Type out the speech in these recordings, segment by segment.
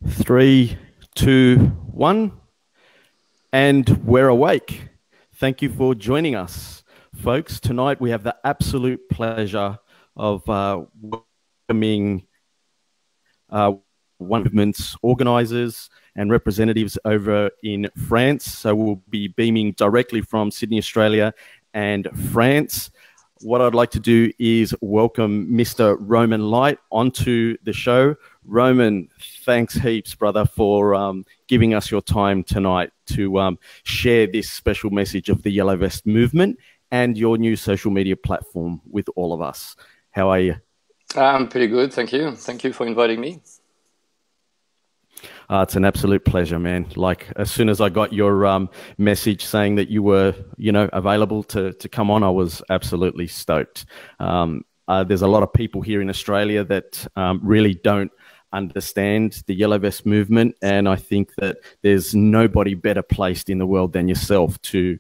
Three, two, one, and we're awake. Thank you for joining us, folks. Tonight we have the absolute pleasure of welcoming one movement's organisers and representatives over in France. So we'll be beaming directly from Sydney, Australia and France. What I'd like to do is welcome Mr. Roman Light onto the show. Roman, thanks heaps, brother, for giving us your time tonight to share this special message of the Yellow Vest movement and your new social media platform with all of us. How are you? I'm pretty good, thank you. Thank you for inviting me. It's an absolute pleasure, man. Like, as soon as I got your message saying that you were, available to come on, I was absolutely stoked. There's a lot of people here in Australia that really don't understand the Yellow Vest movement, and I think that there's nobody better placed in the world than yourself to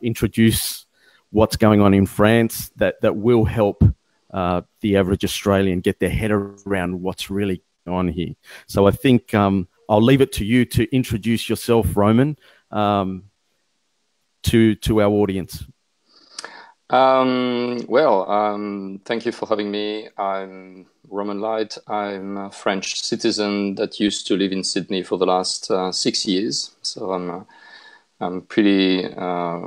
introduce what's going on in France that will help the average Australian get their head around what's really on here. So I think I'll leave it to you to introduce yourself, Roman, to our audience. Thank you for having me. I'm Roman Light. I'm a French citizen that used to live in Sydney for the last 6 years. So I'm pretty, I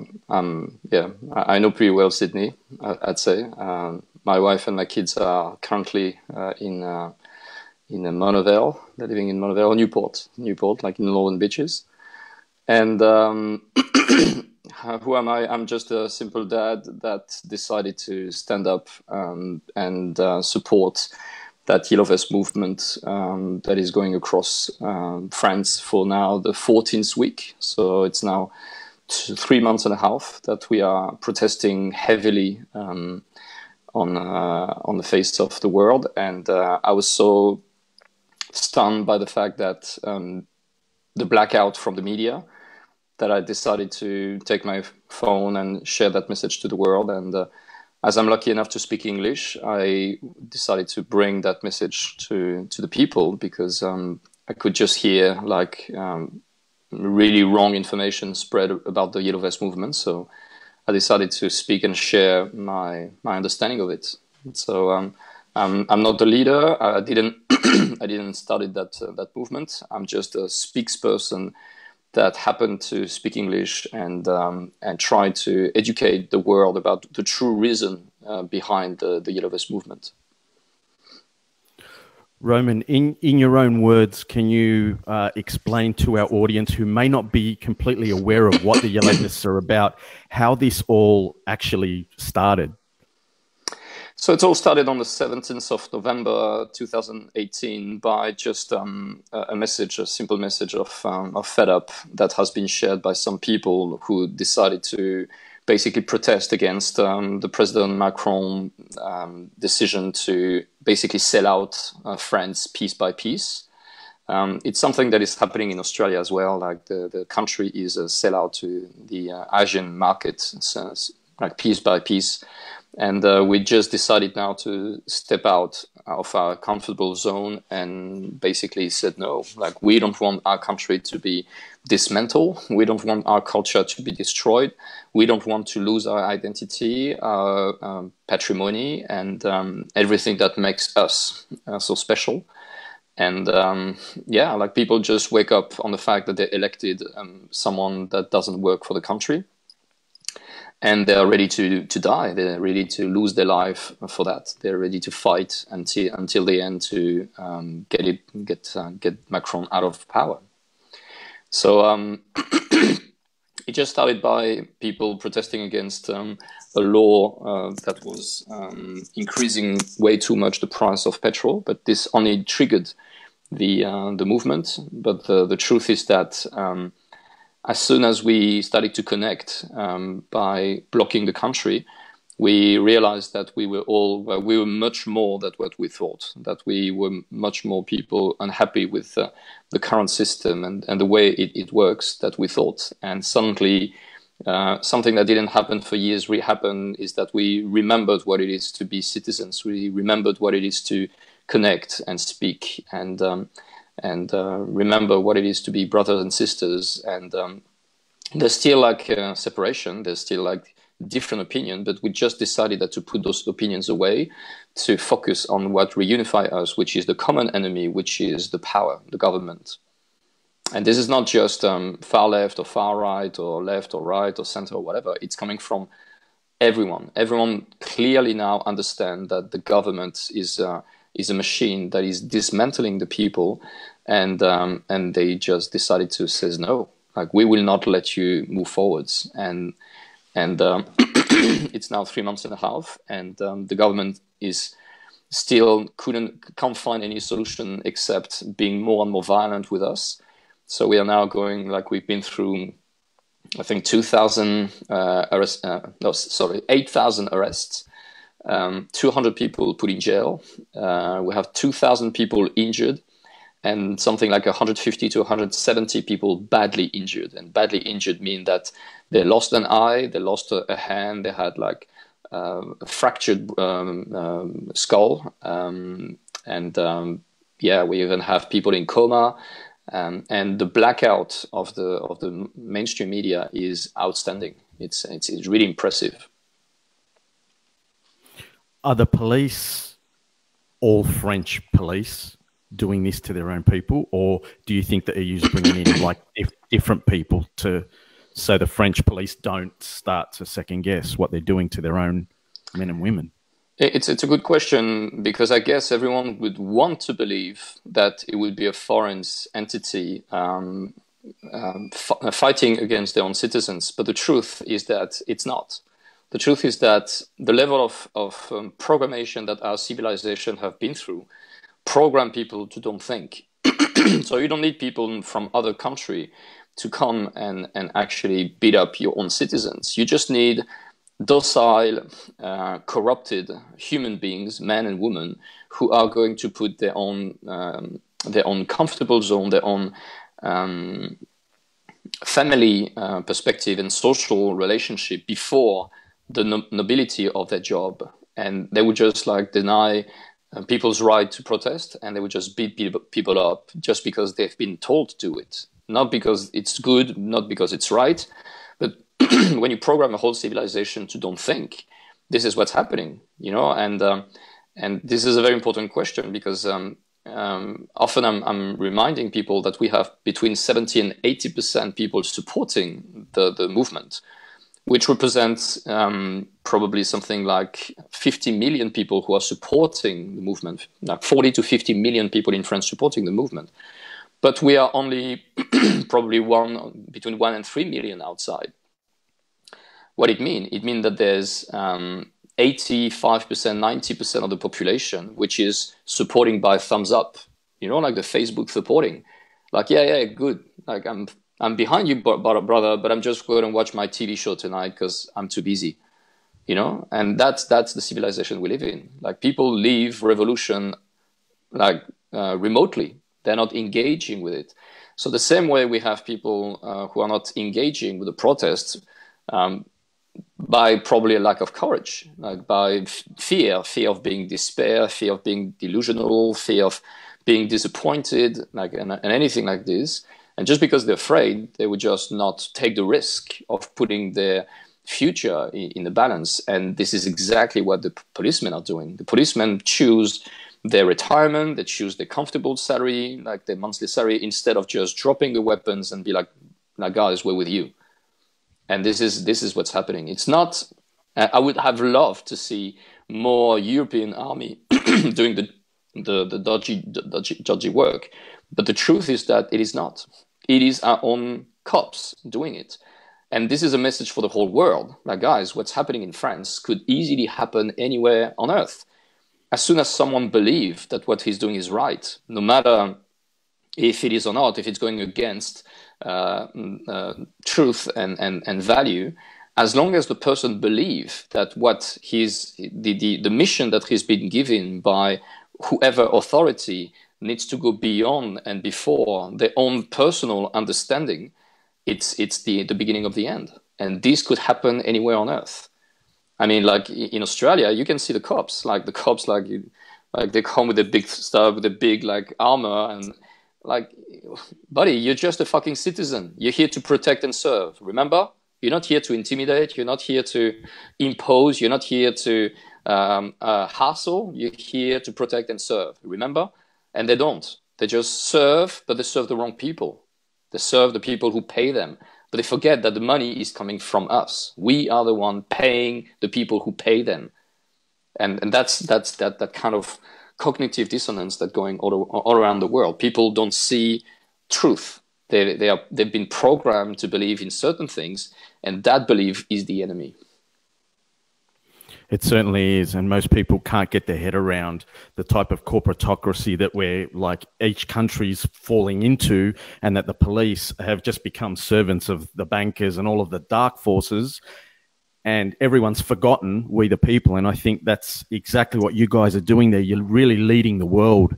know pretty well Sydney, I'd say. My wife and my kids are currently in Monavale. They're living in Monavale, Newport, like in the Northern Beaches. And who am I? I'm just a simple dad that decided to stand up and support that Yellow Vest movement that is going across France for now the 14th week. So it's now 3 months and a half that we are protesting heavily on the face of the world. And I was so stunned by the fact that the blackout from the media, that I decided to take my phone and share that message to the world. And as I'm lucky enough to speak English, I decided to bring that message to the people, because I could just hear really wrong information spread about the Yellow Vest movement. So I decided to speak and share my understanding of it. So I'm not the leader. I didn't I didn't study that movement. I'm just a spokesperson that happened to speak English and try to educate the world about the true reason behind the Yellow Vest movement. Roman, in your own words, can you explain to our audience who may not be completely aware of what the Yellow Vests are about, how this all actually started? So it all started on the 17th of November 2018 by just a simple message of fed up that has been shared by some people who decided to basically protest against the President Macron decision to basically sell out France piece by piece. It's something that is happening in Australia as well. Like the country is a sellout to the Asian market, so like piece by piece. And we just decided now to step out of our comfortable zone and basically said no. Like, we don't want our country to be dismantled. We don't want our culture to be destroyed. We don't want to lose our identity, our patrimony, and everything that makes us so special. And people just wake up on the fact that they elected someone that doesn't work for the country. And they're ready to die. They're ready to lose their life for that. They're ready to fight until the end to get Macron out of power. So it just started by people protesting against a law that was increasing way too much the price of petrol. But this only triggered the movement. But the truth is that as soon as we started to connect by blocking the country, we realized that we were much more than what we thought, that we were much more people unhappy with the current system and the way it works that we thought. And suddenly, something that didn't happen for years happened, is that we remembered what it is to be citizens. We remembered what it is to connect and speak. And and remember what it is to be brothers and sisters. And there's still like separation, there's still like different opinion, but we just decided that to put those opinions away, to focus on what reunify us, which is the common enemy, which is the power, the government. And this is not just far left or far right or left or right or center or whatever. It's coming from everyone. Everyone clearly now understand that the government is a machine that is dismantling the people, and they just decided to say no. Like, we will not let you move forwards. And it's now 3 months and a half, and the government is still can't find any solution except being more and more violent with us. So we are now going, like, we've been through, I think, 8,000 arrests, 200 people put in jail. We have 2,000 people injured, and something like 150 to 170 people badly injured. And badly injured mean that they lost an eye, they lost a hand, they had like a fractured skull, we even have people in coma. And the blackout of the mainstream media is outstanding. It's really impressive. Are the police all French police doing this to their own people, or do you think the EU's bringing in like different people so the French police don't start to second guess what they're doing to their own men and women? It's a good question, because I guess everyone would want to believe that it would be a foreign entity fighting against their own citizens. But the truth is that it's not. The truth is that the level of programmation that our civilization have been through program people to don't think. So you don't need people from other country to come and actually beat up your own citizens. You just need docile, corrupted human beings, men and women, who are going to put their own comfortable zone, their own family perspective and social relationship before the nobility of their job. And they would just like deny people's right to protest, and they would just beat people up just because they've been told to do it. Not because it's good, not because it's right, but when you program a whole civilization to don't think, this is what's happening, you know. And this is a very important question, because often I'm reminding people that we have between 70 and 80% people supporting the movement, which represents probably something like 50 million people who are supporting the movement, like 40 to 50 million people in France supporting the movement. But we are only probably between 1 and 3 million outside. What it means? It means that there's 85%, 90% of the population which is supporting by thumbs up, you know, like the Facebook supporting. Like, yeah, good. Like, I'm behind you, brother, but I'm just going to watch my TV show tonight because I'm too busy, you know? And that's the civilization we live in. Like, people leave revolution like remotely. They're not engaging with it. So the same way we have people who are not engaging with the protests by probably a lack of courage, like by fear of being despair, fear of being delusional, fear of being disappointed, like and anything like this. And just because they're afraid, they would just not take the risk of putting their future in the balance. And this is exactly what the policemen are doing. The policemen choose their retirement, they choose their comfortable salary, like their monthly salary, instead of just dropping the weapons and be like guys, we're with you. And this is what's happening. It's not. I would have loved to see more European army doing the dodgy work, but the truth is that it is not. It is our own cops doing it, and this is a message for the whole world. Like, guys, what's happening in France could easily happen anywhere on earth. As soon as someone believes that what he's doing is right, no matter if it is or not, if it's going against truth and value, as long as the person believes that what the mission that he's been given by whoever authority needs to go beyond and before their own personal understanding, it's the beginning of the end. And this could happen anywhere on earth. I mean, like in Australia, you can see the cops. Like the cops, like they come with the big stuff, with the big like armor, Like, buddy, you're just a fucking citizen. You're here to protect and serve. Remember, you're not here to intimidate. You're not here to impose. You're not here to hassle. You're here to protect and serve. Remember? And they don't. They just serve, but they serve the wrong people. They serve the people who pay them. But they forget that the money is coming from us. We are the one paying the people who pay them. And that's that kind of cognitive dissonance that's going all around the world. People don't see truth. They've been programmed to believe in certain things, and that belief is the enemy. It certainly is, and most people can't get their head around the type of corporatocracy that we're like each country's falling into, and that the police have just become servants of the bankers and all of the dark forces, and everyone's forgotten we the people. And I think that's exactly what you guys are doing there. You're really leading the world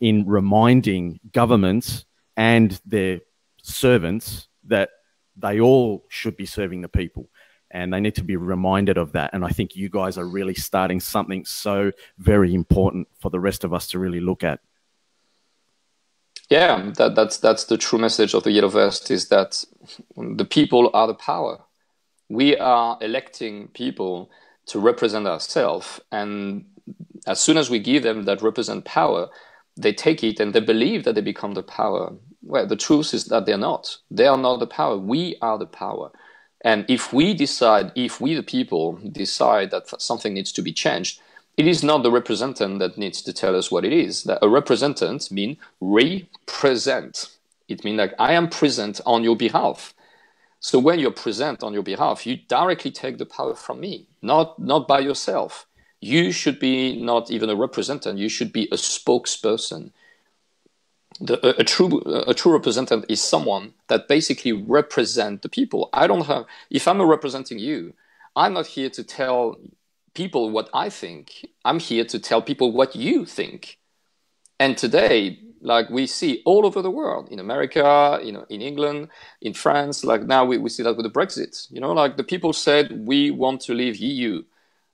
in reminding governments and their servants that they all should be serving the people. And they need to be reminded of that. And I think you guys are really starting something so very important for the rest of us to really look at. Yeah, that's the true message of the Yellow Vest, is that the people are the power. We are electing people to represent ourselves. And as soon as we give them that represent power, they take it and they believe that they become the power. Well, the truth is that they're not. They are not the power. We are the power. And if we the people decide that something needs to be changed, it is not the representative that needs to tell us what it is. That a representative means represent. It means like I am present on your behalf. So when you're present on your behalf, you directly take the power from me, not by yourself. You should be not even a representative. You should be a spokesperson. A true representative is someone that basically represents the people. If I'm representing you, I'm not here to tell people what I think. I'm here to tell people what you think. And today, like we see all over the world, in America, in England, in France, like now we see that with the Brexit. Like the people said, we want to leave EU.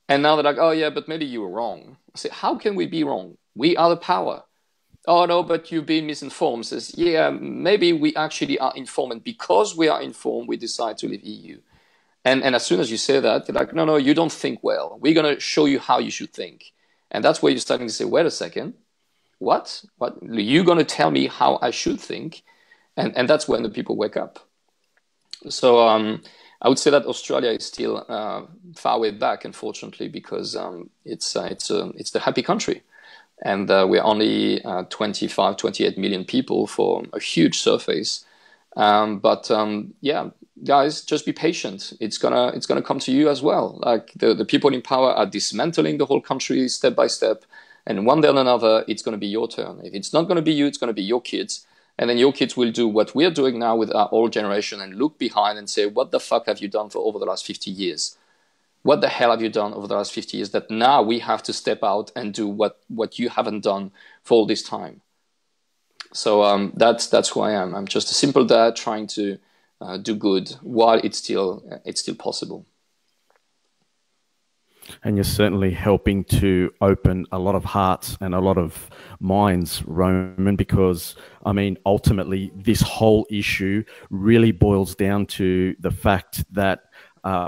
And now they're like, oh yeah, but maybe you were wrong. I say, how can we be wrong? We are the power. Oh no, but you've been misinformed. Says, yeah, maybe we actually are informed, and because we are informed, we decide to leave EU. And as soon as you say that, they're like, no, you don't think well. We're going to show you how you should think. And that's where you're starting to say, wait a second, what? You're going to tell me how I should think? And that's when the people wake up. So I would say that Australia is still far way back, unfortunately, because it's the happy country. And we're only 25, 28 million people for a huge surface. But guys, just be patient. It's gonna come to you as well. Like the people in power are dismantling the whole country step by step. And one day or another, it's going to be your turn. If it's not going to be you, it's going to be your kids. And then your kids will do what we're doing now with our old generation and look behind and say, what the fuck have you done for over the last 50 years? What the hell have you done over the last 50 years that now we have to step out and do what you haven't done for all this time? So that's who I am. I'm just a simple dad trying to do good while it's still possible. And you're certainly helping to open a lot of hearts and a lot of minds, Roman, because, I mean, ultimately, this whole issue really boils down to the fact that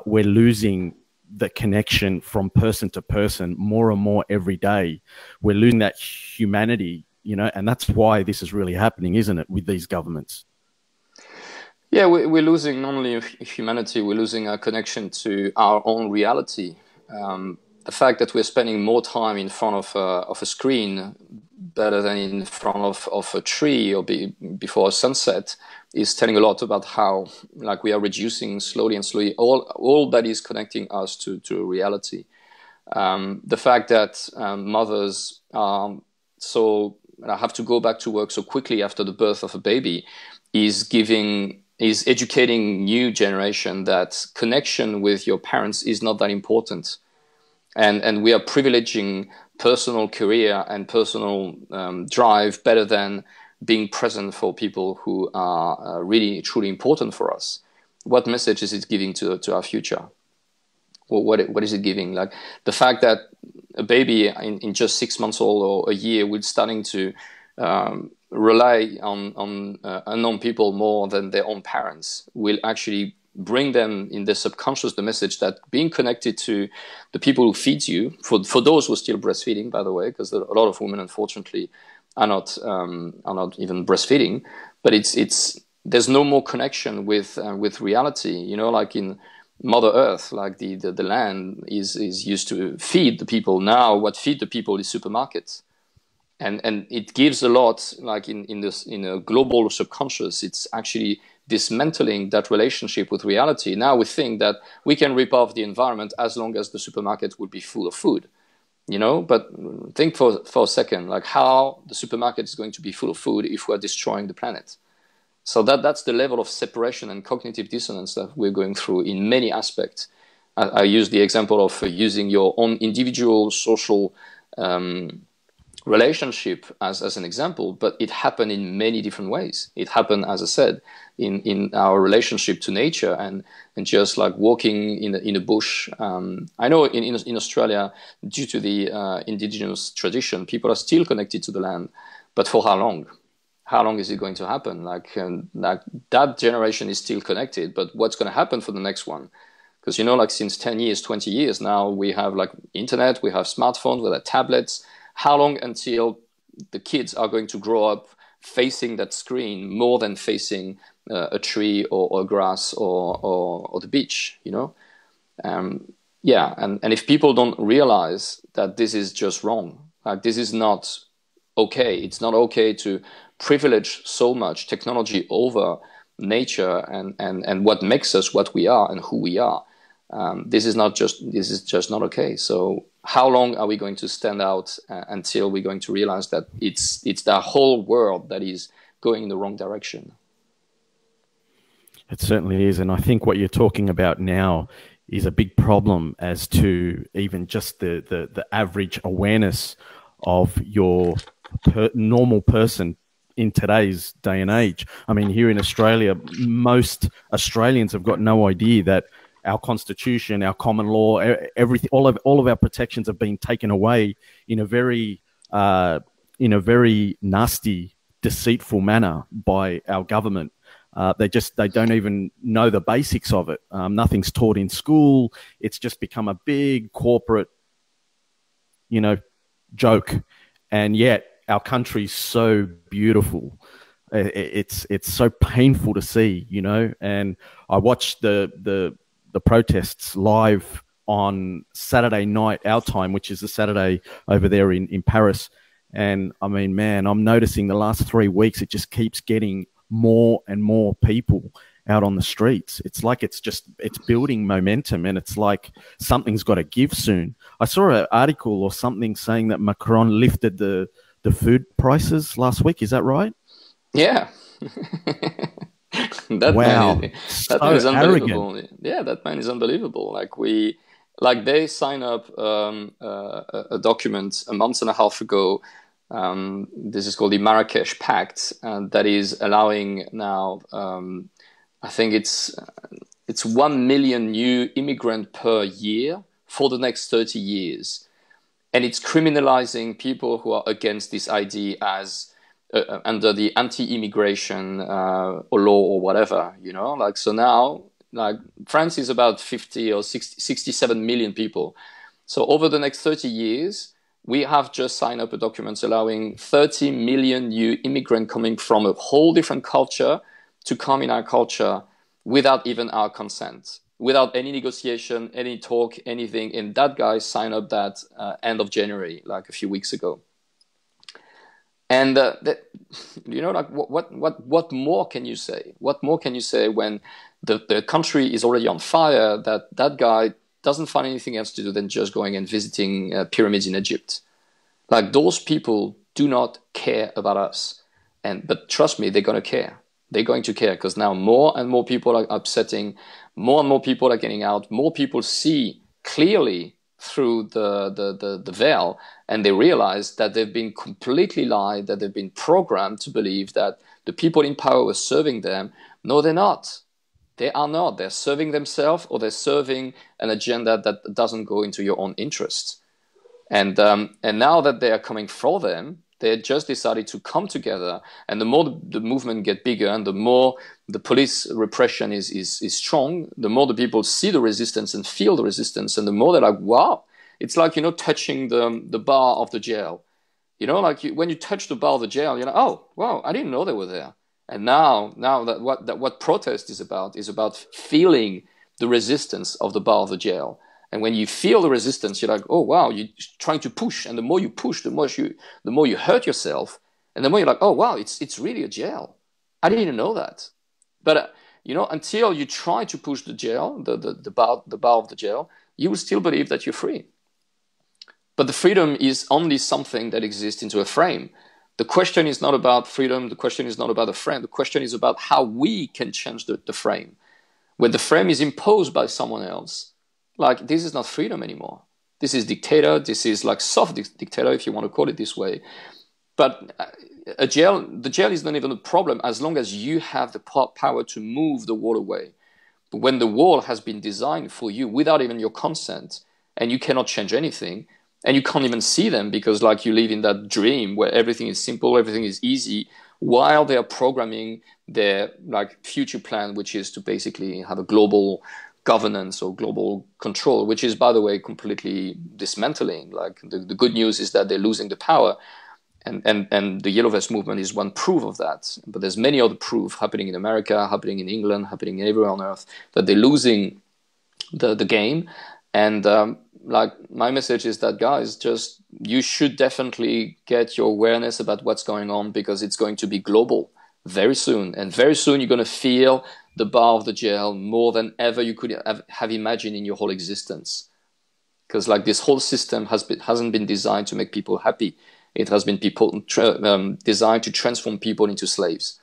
we're losing the connection from person to person more and more every day. We're losing that humanity, and that's why this is really happening, isn't it, with these governments? Yeah, we're losing not only humanity, we're losing our connection to our own reality. The fact that we're spending more time in front of a screen better than in front of a tree or before a sunset is telling a lot about how like we are reducing slowly all that is connecting us to reality. The fact that mothers have to go back to work so quickly after the birth of a baby is educating new generation that connection with your parents is not that important. And we are privileging personal career and personal drive better than being present for people who are really, truly important for us. What message is it giving to our future? Well, what is it giving? Like the fact that a baby in just 6 months old or a year will starting to rely on unknown people more than their own parents will actually bring them in their subconscious the message that being connected to the people who feed you, for those who are still breastfeeding, by the way, because a lot of women, unfortunately, are not even breastfeeding, but there's no more connection with reality. You know, like in Mother Earth, like the land is used to feed the people. Now, what feed the people is supermarkets. And it gives a lot, like in a global subconscious, it's actually dismantling that relationship with reality. Now we think that we can rip off the environment as long as the supermarket will be full of food, you know. But think for a second, like how the supermarket is going to be full of food if we're destroying the planet. So that's the level of separation and cognitive dissonance that we're going through in many aspects. I use the example of using your own individual social relationship as an example, but it happened in many different ways. It happened, as I said, in our relationship to nature and just like walking in a bush. I know in Australia, due to the indigenous tradition, people are still connected to the land, but for how long? How long is it going to happen? Like that generation is still connected, but what's going to happen for the next one? Because, you know, like since 10 years, 20 years now, we have like internet, we have smartphones, we have tablets. How long until the kids are going to grow up facing that screen more than facing a tree or grass or the beach, you know? Yeah, and if people don't realize that this is just wrong, like this is not okay. It's not okay to privilege so much technology over nature and what makes us what we are and who we are. This is just not okay. So how long are we going to stand out until we're going to realize that it's the whole world that is going in the wrong direction? It certainly is. And I think what you're talking about now is a big problem as to even just the average awareness of your normal person in today's day and age. I mean, here in Australia, most Australians have got no idea that our constitution, our common law, everything, all of our protections have been taken away in a very nasty, deceitful manner by our government. They don't even know the basics of it. Nothing's taught in school. It's just become a big corporate, joke. And yet our country's so beautiful. It's so painful to see, and I watched the protests live on Saturday night, our time, which is the Saturday over there in Paris. And I mean, man, I'm noticing the last 3 weeks, it just keeps getting more and more people out on the streets. It's like it's building momentum, and it's like something's got to give soon. I saw an article or something saying that Macron lifted the food prices last week. Is that right? Yeah. That wow. Man is unbelievable. Arrogant. Yeah, that man is unbelievable. They signed up a document a month and a half ago. This is called the Marrakesh Pact, that is allowing now, I think it's 1 million new immigrants per year for the next 30 years. And it's criminalizing people who are against this idea as under the anti-immigration law or whatever, So now, France is about 50 or 67 million people. So over the next 30 years, we have just signed up a document allowing 30 million new immigrants coming from a whole different culture to come in our culture without even our consent, without any negotiation, any talk, anything. And that guy signed up that end of January, like a few weeks ago. And what more can you say? What more can you say when the country is already on fire? That guy doesn't find anything else to do than just going and visiting pyramids in Egypt. Like, those people do not care about us, but trust me, they're going to care. They're going to care because now more and more people are upsetting, more and more people are getting out, more people see clearly through the veil, and they realize that they've been completely lied, that they've been programmed to believe that the people in power were serving them. No, they're not. They are not. They're serving themselves, or they're serving an agenda that doesn't go into your own interests. And now that they are coming for them, They just decided to come together, and the more the movement get bigger, and the more the police repression is strong, the more the people see the resistance and feel the resistance, and the more they're like, wow, it's like, you know, touching the bar of the jail. You know, like when you touch the bar of the jail, you're like, oh, wow, I didn't know they were there. And now what protest is about feeling the resistance of the bar of the jail. And when you feel the resistance, you're like, oh wow, you're trying to push, and the more you push, the more you hurt yourself, and the more you're like, oh wow, it's really a jail. I didn't even know that. But you know, until you try to push the jail, the bar of the jail, you will still believe that you're free. But the freedom is only something that exists into a frame. The question is not about freedom. The question is not about a frame. The question is about how we can change the frame. When the frame is imposed by someone else, like, this is not freedom anymore. This is dictator. This is like soft dictator, if you want to call it this way. But the jail is not even a problem as long as you have the power to move the wall away. But when the wall has been designed for you without even your consent, and you cannot change anything, and you can't even see them because, like, you live in that dream where everything is simple, everything is easy, while they are programming their like future plan, which is to basically have a global governance or global control, which is, by the way, completely dismantling. Like, the good news is that they're losing the power, and the Yellow Vest movement is one proof of that. But there's many other proof happening in America, happening in England, happening everywhere on earth, that they're losing the game. And like, my message is that, guys, just, you should definitely get your awareness about what's going on, because it's going to be global very soon. And very soon you're going to feel the bar of the jail more than ever you could have imagined in your whole existence. Because, like, this whole system hasn't been designed to make people happy. It has been designed to transform people into slaves.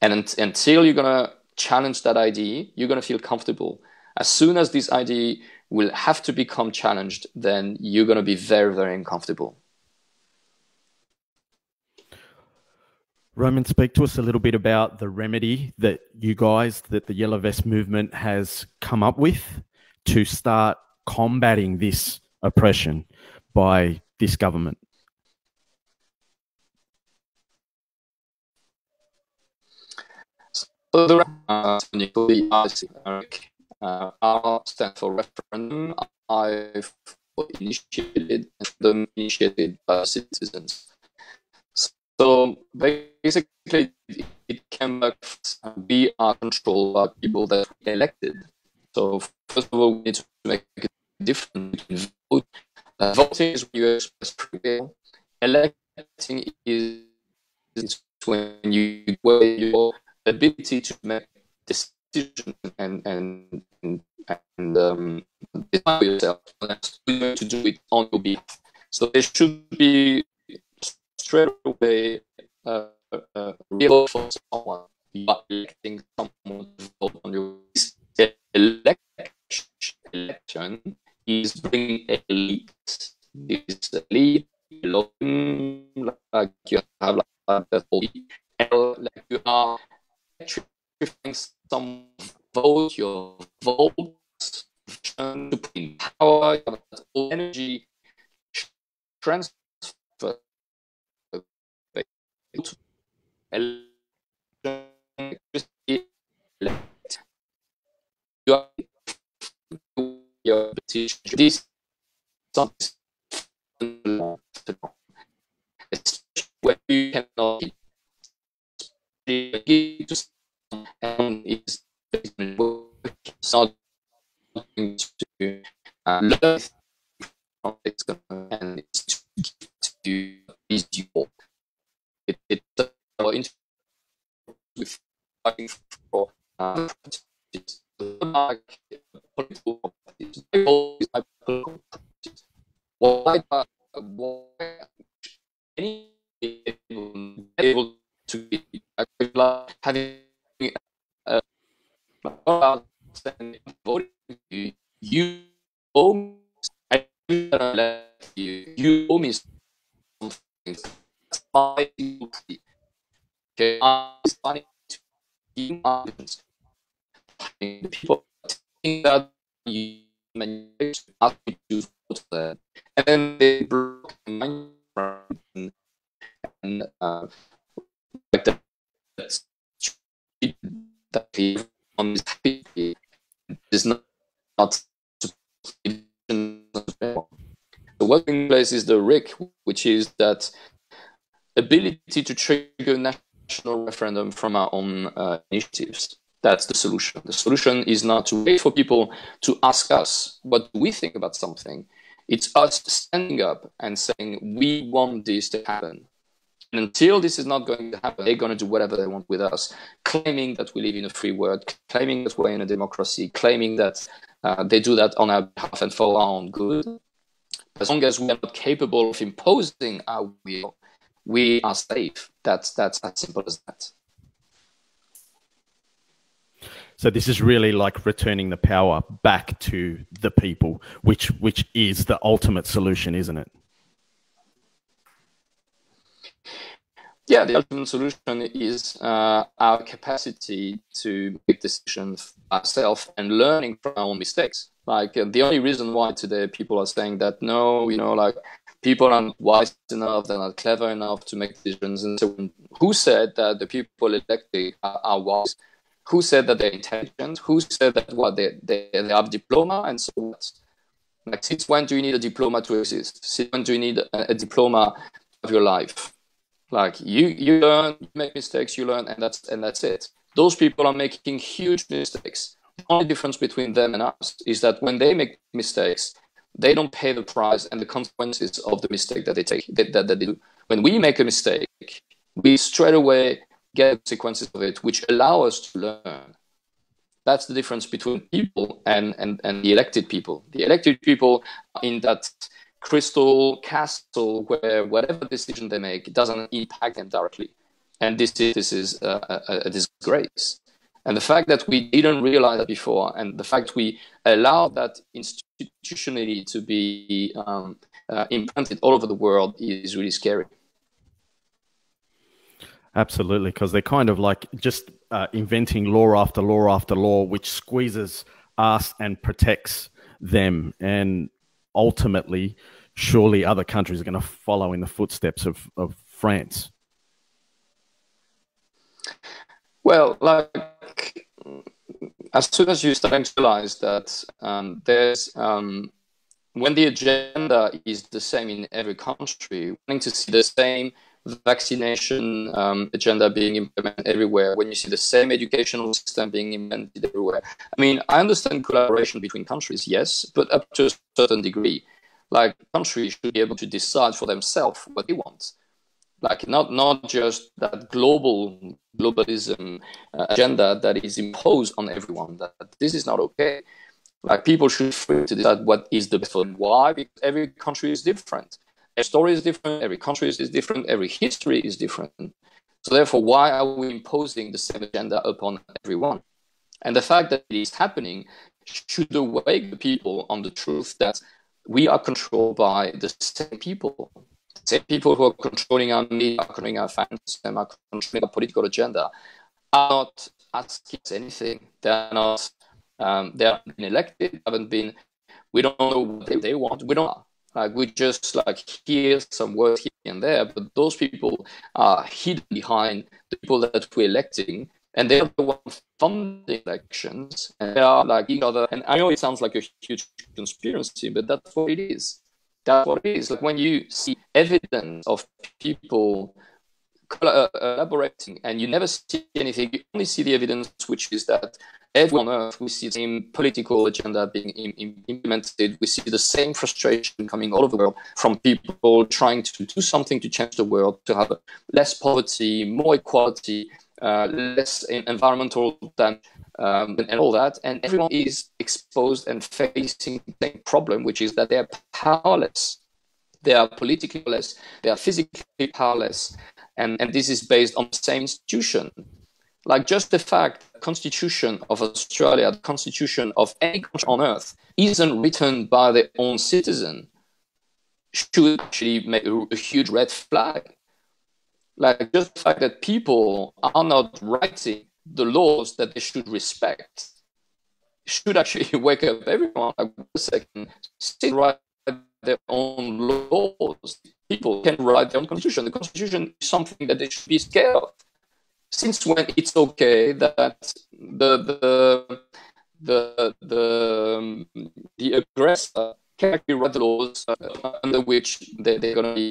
And until you're going to challenge that idea, you're going to feel comfortable. As soon as this idea will have to become challenged, then you're going to be very, very uncomfortable. Roman, speak to us a little bit about the remedy that the Yellow Vest movement has come up with to start combating this oppression by this government. So the R stands for Referendum. I've initiated by citizens. So basically, it came back. We are controlled by people that we elected. So first of all, we need to make a difference between vote. Voting is when you express free will. Electing is when you weigh your ability to make decisions and decide for yourself. You're going to do it on your behalf. So there should be straight away real vote for someone. You are electing someone to vote on your election is bringing a lead. This lead, like you have like that whole, like you are electrifying some vote, your votes to put in power, that whole energy transfer. Your this where you cannot and is not going to learn and it's to please you all. It with fighting for political parties. Why any able to be having voting you owe me, you owe me something. Okay, I'm starting to give my people think that you manage to ask me to vote for that, and then they broke my mind. and like that on is happy is not so what in place is the RIC, which is that ability to trigger national referendum from our own initiatives. That's the solution. The solution is not to wait for people to ask us what we think about something. It's us standing up and saying, we want this to happen. And until this is not going to happen, they're going to do whatever they want with us, claiming that we live in a free world, claiming that we're in a democracy, claiming that they do that on our behalf and for our own good. As long as we are not capable of imposing our will, we are safe. That's as simple as that. So this is really like returning the power back to the people, which is the ultimate solution, isn't it? Yeah, the ultimate solution is our capacity to make decisions ourselves and learning from our own mistakes. Like the only reason why today people are saying that no, like people aren't wise enough, they're not clever enough to make decisions. And so who said that the people elected are wise? Who said that they're intelligent? Who said that they have diploma? And so what? Like, since when do you need a diploma to exist? Since when do you need a diploma of your life? Like you learn, you make mistakes, you learn, and that's it. Those people are making huge mistakes. The only difference between them and us is that when they make mistakes, they don't pay the price and the consequences of the mistake that they take, that they do. When we make a mistake, we straight away get the consequences of it, which allow us to learn. That's the difference between people and the elected people. The elected people are in that crystal castle where whatever decision they make, it doesn't impact them directly. And this is a disgrace. And the fact that we didn't realize that before, and the fact we allow that institutionally to be implanted all over the world is really scary. Absolutely, because they're kind of like just inventing law after law after law, which squeezes us and protects them. And ultimately, surely other countries are going to follow in the footsteps of France. Well, like as soon as you start to realize that there's when the agenda is the same in every country, wanting to see the same vaccination agenda being implemented everywhere, when you see the same educational system being implemented everywhere. I mean, I understand collaboration between countries, yes, but up to a certain degree. Like, countries should be able to decide for themselves what they want. Like, not just that globalism agenda that is imposed on everyone. That this is not okay. Like, people should be free to decide what is the best for them. Why? Because every country is different. Every story is different. Every country is different. Every history is different. So therefore, why are we imposing the same agenda upon everyone? And the fact that it is happening should awake the people on the truth that we are controlled by the same people. The same people who are controlling our media, are controlling our finance system, are controlling our political agenda, are not asking us anything. They are not. They haven't been elected. Haven't been. We don't know what they want. We don't know. Like, we just hear some words here and there, but those people are hidden behind the people that we're electing, and they're the ones funding elections, and they are like each other. And I know it sounds like a huge conspiracy, but that's what it is. That's what it is. Like, when you see evidence of people collaborating and you never see anything, you only see the evidence, which is that everywhere on earth we see the same political agenda being implemented. We see the same frustration coming all over the world from people trying to do something to change the world, to have less poverty, more equality, less environmental damage, and all that. And everyone is exposed and facing the same problem, which is that they are powerless. They are politically powerless. They are physically powerless. And this is based on the same institution. Like, just the fact the Constitution of Australia, the Constitution of any country on earth, isn't written by their own citizen should actually make a huge red flag. Like, just the fact that people are not writing the laws that they should respect should actually wake up everyone. Like, wait a second, still write their own laws. people can write their own constitution. The constitution is something that they should be scared of. Since when it's okay that the aggressor can actually write the laws under which they're going to be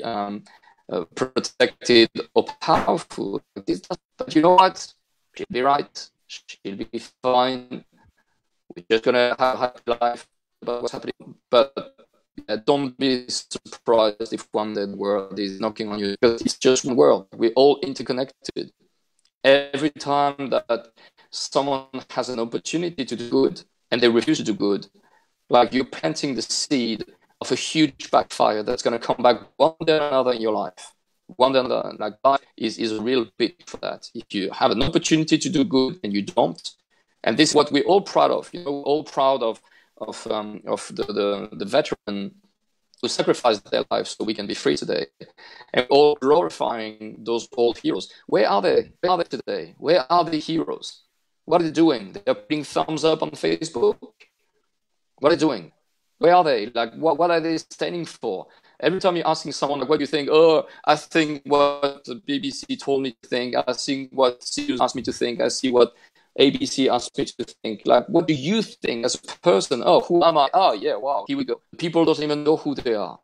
protected or powerful? But you know what? She'll be right. She'll be fine. We're just going to have a happy life about what's happening. But don't be surprised if one day the world is knocking on you, because it's just one world. We're all interconnected. Every time that someone has an opportunity to do good and they refuse to do good, like you're planting the seed of a huge backfire that's going to come back one day or another in your life. One day or another. Like life is a real bit for that. If you have an opportunity to do good and you don't, and this is what we're all proud of. You know, we're all proud of the veteran who sacrificed their lives so we can be free today, and all glorifying those old heroes. Where are they? Where are they today? Where are the heroes? What are they doing? They're putting thumbs up on Facebook. What are they doing? Where are they? Like, what are they standing for? Every time you're asking someone, like, what do you think? Oh, I think what the BBC told me to think. I think what CNews asked me to think. I see what ABC asked me to think. Like, what do you think as a person? Oh, who am I? Oh, yeah, wow, here we go. People don't even know who they are.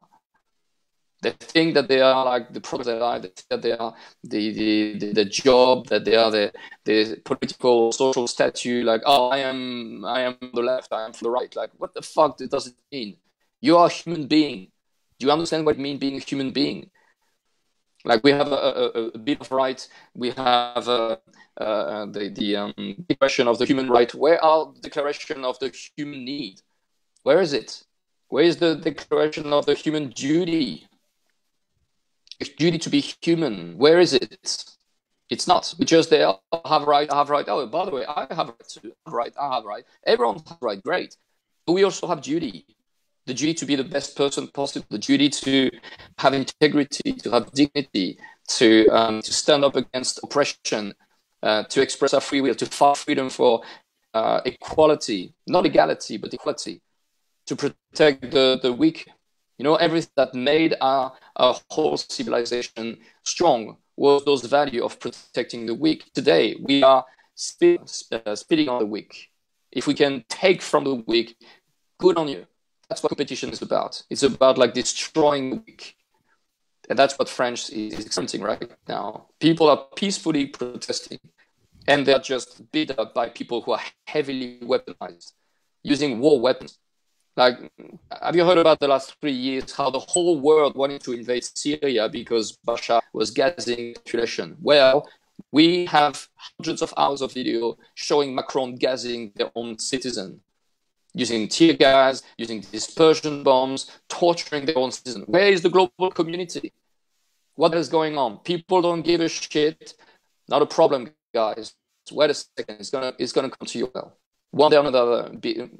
They think that they are like the product they are, that they are the job, that they are the political, social statue. Like, oh, I am the left, I am for the right. Like, what the fuck does it mean? You are a human being. Do you understand what it means being a human being? Like, we have a bit of right. We have the Declaration of the Human Right. Where are the Declaration of the Human Need? Where is it? Where is the Declaration of the Human Duty? Duty to be human. Where is it? It's not. We just there. I have right. I have right. Oh, by the way, I have right too. I have right. I have right. Everyone has right. Great. But we also have duty. The duty to be the best person possible. The duty to have integrity, to have dignity, to stand up against oppression, to express our free will, to fight freedom for equality, not equality, but equality, to protect the weak. You know, everything that made our whole civilization strong was those values of protecting the weak. Today, we are spitting on the weak. If we can take from the weak, good on you. That's what competition is about. It's about like destroying the weak. And that's what France is experiencing right now. People are peacefully protesting, and they're just beat up by people who are heavily weaponized, using war weapons. Like, have you heard about the last 3 years, how the whole world wanted to invade Syria because Bashar was gassing the population? Well, we have hundreds of hours of video showing Macron gassing their own citizen, using tear gas, using dispersion bombs, torturing their own citizen. Where is the global community? What is going on? People don't give a shit. Not a problem, guys. Wait a second. It's gonna come to you well. One day or another,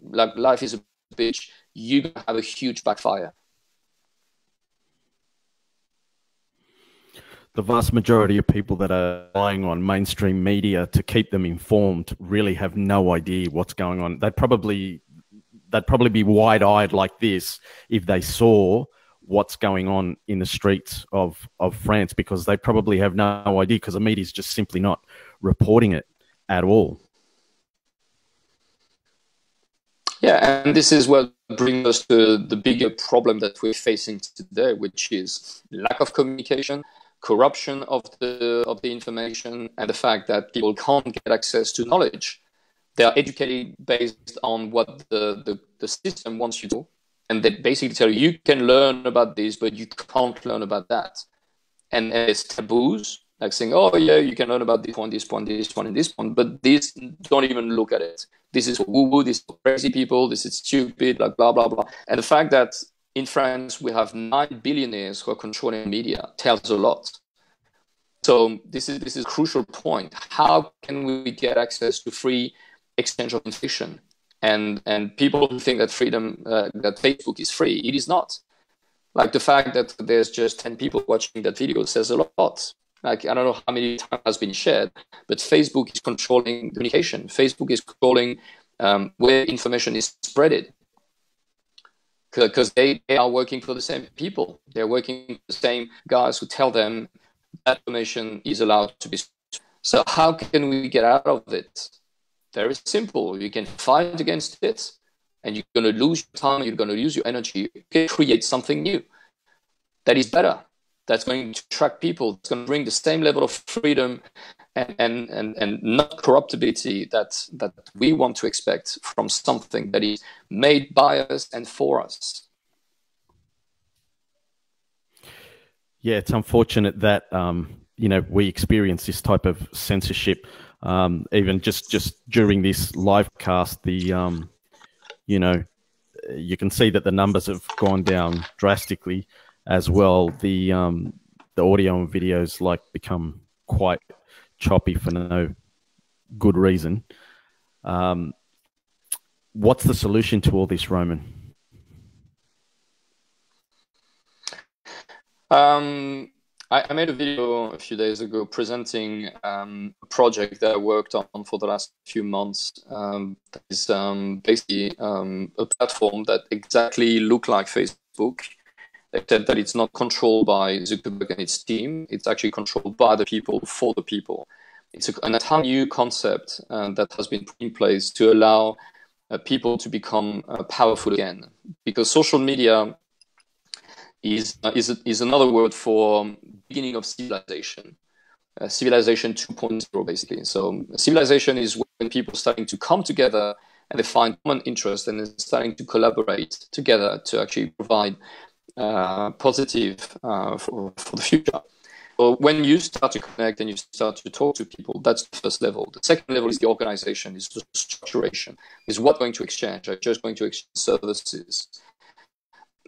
like life is a bitch. You're gonna have a huge backfire. The vast majority of people that are relying on mainstream media to keep them informed really have no idea what's going on. They'd probably be wide-eyed like this if they saw what's going on in the streets of France, because they probably have no idea, because the media is just simply not reporting it at all. Yeah, and this is what brings us to the bigger problem that we're facing today, which is lack of communication, corruption of the information, and the fact that people can't get access to knowledge. They are educated based on what the system wants you to, and they basically tell you can learn about this, but you can't learn about that. And it's taboos, like saying, oh yeah, you can learn about this one, this one, this one, and this one, but this, don't even look at it. This is woo-woo, this is crazy people, this is stupid, like blah, blah, blah. And the fact that in France we have 9 billionaires who are controlling media tells a lot. So this is a crucial point. How can we get access to free exchange of information? And people who think that freedom, that Facebook is free, it is not. Like the fact that there's just 10 people watching that video says a lot. Like, I don't know how many times has been shared, but Facebook is controlling communication. Facebook is controlling where information is spreaded. because they are working for the same people. They're working for the same guys who tell them that information is allowed to be. So how can we get out of it? Very simple. You can fight against it, and you're going to lose your time, you're going to lose your energy. You can create something new that is better, that's going to attract people, it's going to bring the same level of freedom and not corruptibility that we want to expect from something that is made by us and for us. Yeah, it's unfortunate that we experience this type of censorship. Even just during this live cast, you can see that the numbers have gone down drastically as well. The audio and videos become quite choppy for no good reason. What's the solution to all this, Roman? I made a video a few days ago presenting a project that I worked on for the last few months. That is basically a platform that exactly looked like Facebook, except that it's not controlled by Zuckerberg and its team. It's actually controlled by the people, for the people. It's an entire new concept that has been put in place to allow people to become powerful again. Because social media is another word for beginning of civilization. Civilization 2.0, basically. So civilization is when people are starting to come together and they find common interest and they're starting to collaborate together to actually provide positive for the future. So when you start to connect and you start to talk to people, that's the first level. The second level is the organization, is the structuration, is what going to exchange. I'm just going to exchange services.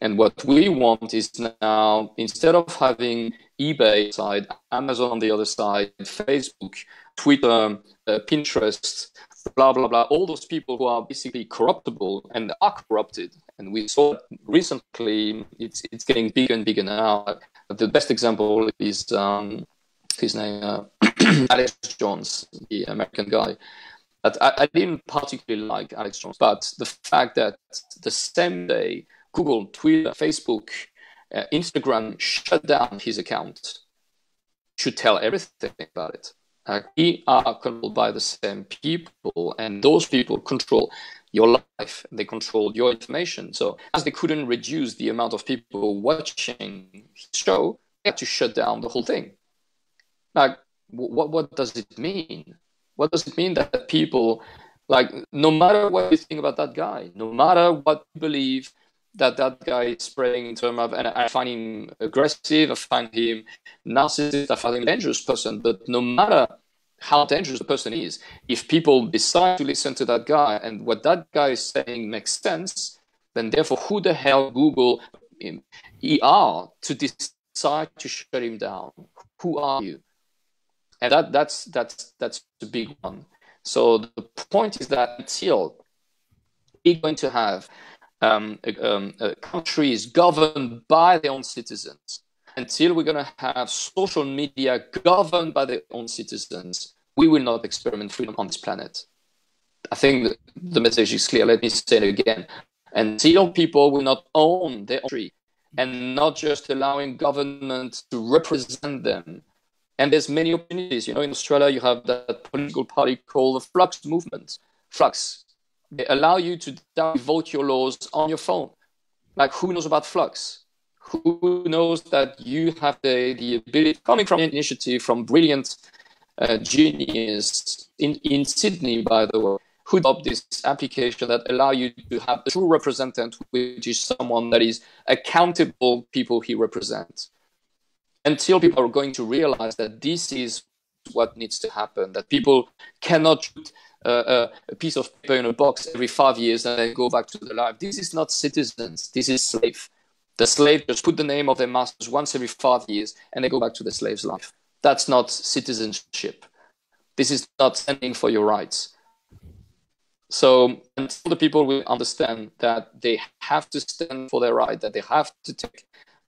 And what we want is now, instead of having eBay side, Amazon on the other side, Facebook, Twitter, Pinterest, blah, blah, blah, all those people who are basically corruptible and are corrupted. And we saw recently, it's getting bigger and bigger now. The best example is his name, Alex Jones, the American guy. I didn't particularly like Alex Jones, but the fact that the same day, Google, Twitter, Facebook, Instagram shut down his account should tell everything about it. We are controlled by the same people, and those people control your life. They control your information. So as they couldn't reduce the amount of people watching his show, they had to shut down the whole thing. What does it mean? What does it mean that people, no matter what you think about that guy, no matter what you believe that guy is spreading in terms of, and I find him aggressive, I find him narcissist, I find him a dangerous person, but no matter how dangerous the person is, if people decide to listen to that guy and what that guy is saying makes sense, then therefore who the hell Google are to decide to shut him down? Who are you? And that's the big one. So the point is that until we're going to have countries governed by their own citizens, until we're going to have social media governed by their own citizens, we will not experiment freedom on this planet. I think the message is clear. Let me say it again. Until people will not own their own country and not just allowing government to represent them. And there's many opportunities. In Australia, you have that political party called the Flux movement. Flux. They allow you to vote your laws on your phone. Who knows about Flux? Who knows that you have the ability, coming from an initiative from brilliant genius in Sydney, by the way, who developed this application that allow you to have a true representative, which is someone that is accountable people he represents. Until people are going to realize that this is what needs to happen, that people cannot put a piece of paper in a box every 5 years and then go back to their life. This is not citizens. This is slave. The slave just put the name of their masters once every 5 years and they go back to the slave's life. That's not citizenship. This is not standing for your rights. So until the people will understand that they have to stand for their right, that they have to take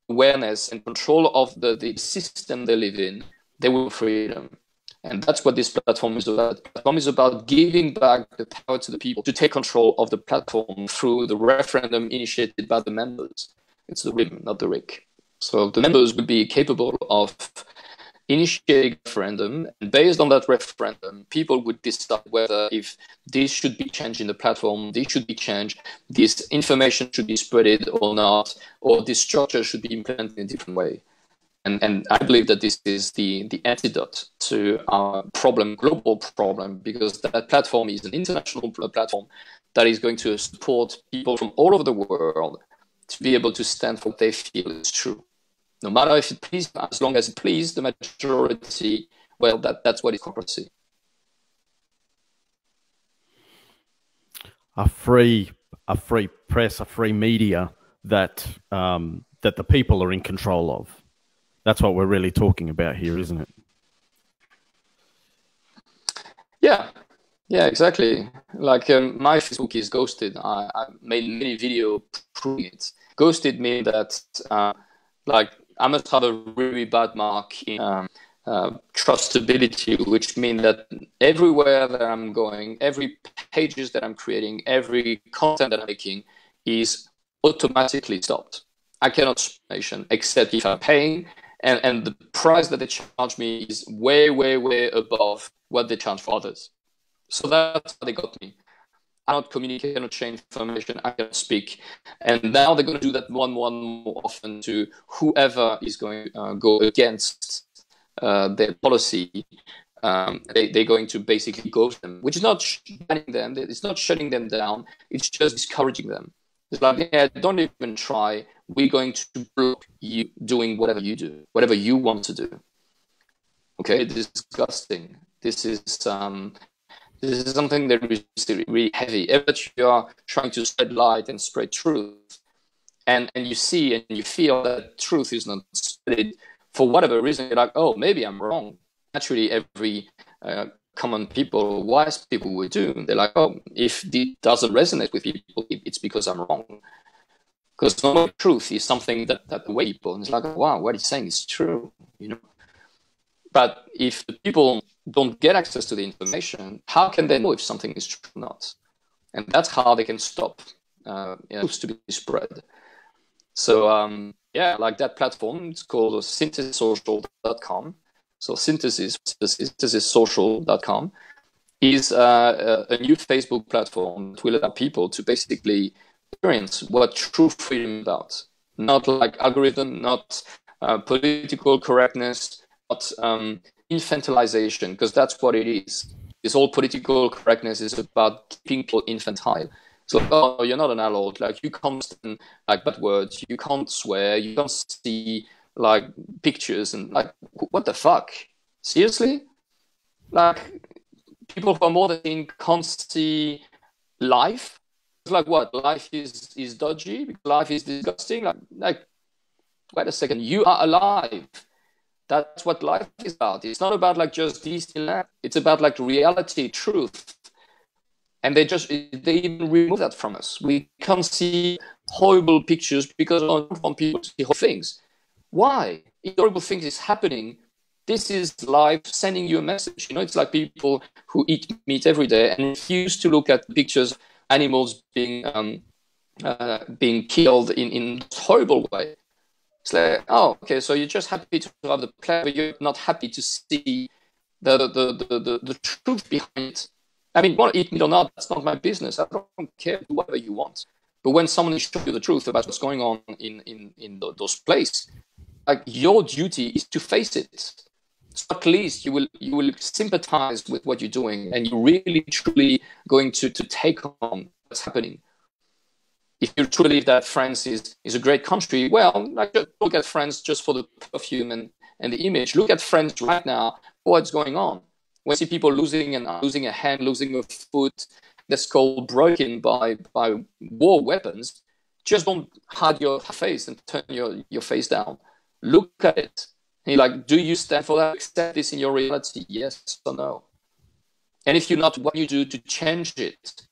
awareness and control of the system they live in, they will freedom. And that's what this platform is about. The platform is about giving back the power to the people to take control of the platform through the referendum initiated by the members. It's the RIM, not the RIC. So the members will be capable of initiating a referendum, and based on that referendum, people would decide whether if this should be changed in the platform, this should be changed, this information should be spreaded or not, or this structure should be implemented in a different way. And I believe that this is the antidote to our problem, global problem, because that platform is an international platform that is going to support people from all over the world to be able to stand for what they feel is true. No matter if it pleases, as long as it pleases the majority, well, that's what is democracy. A free press, a free media that that the people are in control of. That's what we're really talking about here, isn't it? Yeah, exactly. Like my Facebook is ghosted. I made many videos proving it. Ghosted means that like I must have a really bad mark in trustability, which means that everywhere that I'm going, every pages that I'm creating, every content that I'm making is automatically stopped. I cannot mention except if I'm paying. And the price that they charge me is way, way, way above what they charge for others. So that's how they got me. I cannot communicate, I cannot share information, I cannot speak. And now they're going to do that more and more often to whoever is going to go against their policy. They're going to basically ghost them, which is not banning them, it's not shutting them down, it's just discouraging them. It's like, yeah, don't even try. We're going to block you doing whatever you do, whatever you want to do. Okay, this is disgusting. This is something that is really heavy. Every time you are trying to spread light and spread truth, and you see and you feel that truth is not spread for whatever reason, you're like, oh, maybe I'm wrong. Naturally, every common people, wise people would do. They're like, oh, if this doesn't resonate with people, it's because I'm wrong. Because normally truth is something that the way people, and it's like, wow, what he's saying is true, you know. But if the people don't get access to the information, how can they know if something is true or not? And that's how they can stop truth to be spread. So yeah, like that platform, it's called synthesisocial.com. So synthesisocial.com is a new Facebook platform that will allow people to basically experience what true freedom is about. Not like algorithm, not political correctness, not infantilization, because that's what it is. This whole political correctness is about keeping people infantile. So, oh, you're not an adult. Like, you can't stand like bad words. You can't swear. You can't see like pictures and like, what the fuck? Seriously? Like, people who are more than can't see life. It's like, what? Life is dodgy. Life is disgusting. Like, wait a second. You are alive. That's what life is about. It's not about like just Disneyland. It's about like reality, truth. And they even remove that from us. We can't see horrible pictures because we don't want people to see horrible things. Why? If horrible things is happening, this is life sending you a message. You know, it's like people who eat meat every day and refuse to look at pictures of animals being killed in a horrible way. It's like, oh, okay, so you're just happy to have the pleasure, but you're not happy to see the truth behind it. I mean, you want to eat meat or not, that's not my business. I don't care, do whatever you want. But when someone shows you the truth about what's going on in those places, like, your duty is to face it. So at least you will sympathize with what you're doing, and you're really truly going to take on what's happening. If you truly believe that France is a great country, well, like, just look at France just for the perfume and the image. Look at France right now, what's going on. When you see people losing a hand, losing a foot, their skull broken by war weapons, just don't hide your face and turn your face down. Look at it. And you're like, do you stand for that? Accept this in your reality? Yes or no? And if you're not, what you do to change it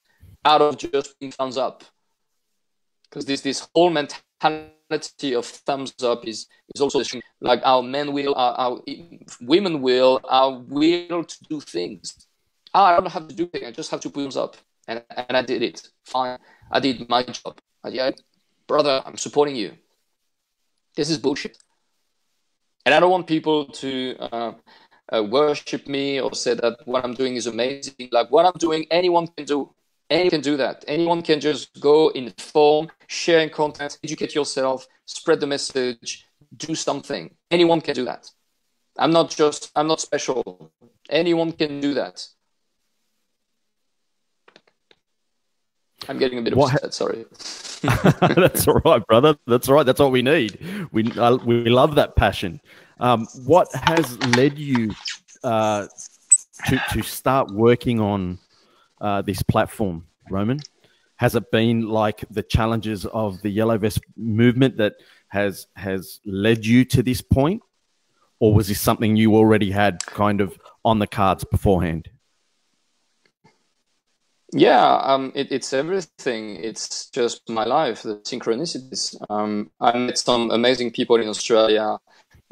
out of just being thumbs up? Because this whole mentality mentality of thumbs up is also like our men will, our women will, our will to do things. I don't have to do things. I just have to put thumbs up, and I did it. Fine, I did my job. Brother, I'm supporting you. This is bullshit, and I don't want people to worship me or say that what I'm doing is amazing. Like what I'm doing, anyone can do. Anyone can do that. Anyone can just go inform, share content, educate yourself, spread the message, do something. Anyone can do that. I'm not special. Anyone can do that. I'm getting a bit upset, sorry. That's all right, brother. That's all right. That's what we need. We love that passion. What has led you to start working on this platform, Roman? Has it been like the challenges of the Yellow Vest movement that has led you to this point? Or was this something you already had kind of on the cards beforehand? Yeah, it's everything. It's just my life, the synchronicities. I met some amazing people in Australia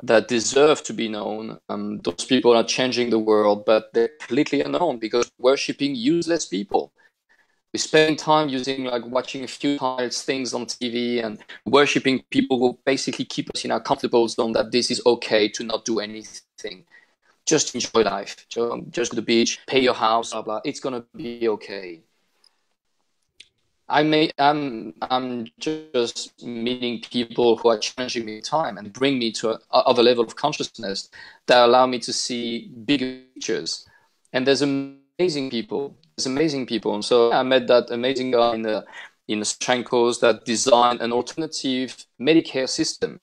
that deserve to be known. Those people are changing the world, but they're completely unknown because we're worshipping useless people. We spend time watching a few things on TV and worshipping people who basically keep us in our comfortable zone, that this is okay to not do anything. Just enjoy life. Just go to the beach, pay your house, blah, blah. It's going to be okay. I'm just meeting people who are challenging me time and bring me to another level of consciousness that allow me to see bigger pictures. And there's amazing people. And so I met that amazing guy in Shankos that designed an alternative Medicare system,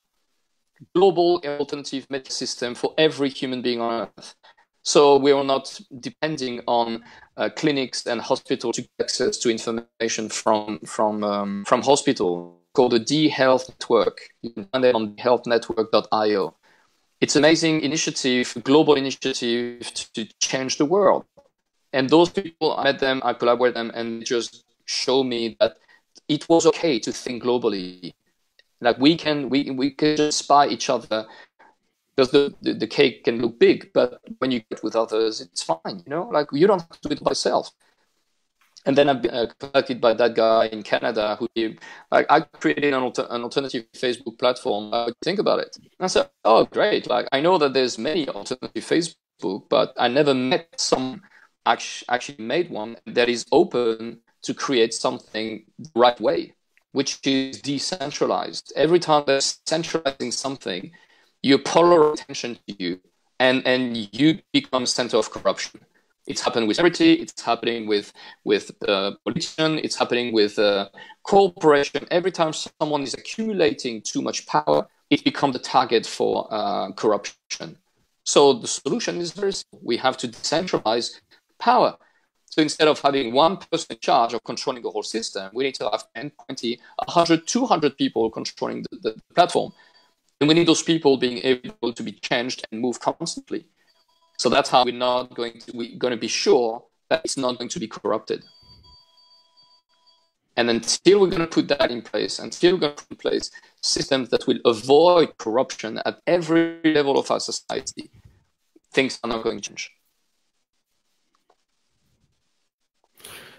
global alternative Medicare system for every human being on Earth. So we are not depending on clinics and hospitals to get access to information from hospital, called the D-Health Network. You can find it on healthnetwork.io. It's an amazing initiative, global initiative to change the world. And those people, I met them, I collaborated with them, and they just show me that it was okay to think globally. Like we can just inspire each other. Because the cake can look big, but when you get with others, it's fine, Like you don't have to do it by yourself. And then I've been contacted by that guy in Canada who, I created an alternative Facebook platform. Think about it. And I said, oh, great. Like I know that there's many alternative Facebook, but I never met someone actually made one that is open to create something the right way, which is decentralized. Every time they're centralizing something, you polarize attention to you, and you become center of corruption. It's happened with celebrity, it's happening with politician, it's happening with corporation. Every time someone is accumulating too much power, it becomes the target for corruption. So the solution is very simple. We have to decentralize power. So instead of having one person in charge of controlling the whole system, we need to have 10, 20, 100, 200 people controlling the platform. And we need those people being able to be changed and move constantly. So that's how we're going to be sure that it's not going to be corrupted. And until we're going to put that in place, until we're going to put in place systems that will avoid corruption at every level of our society, things are not going to change.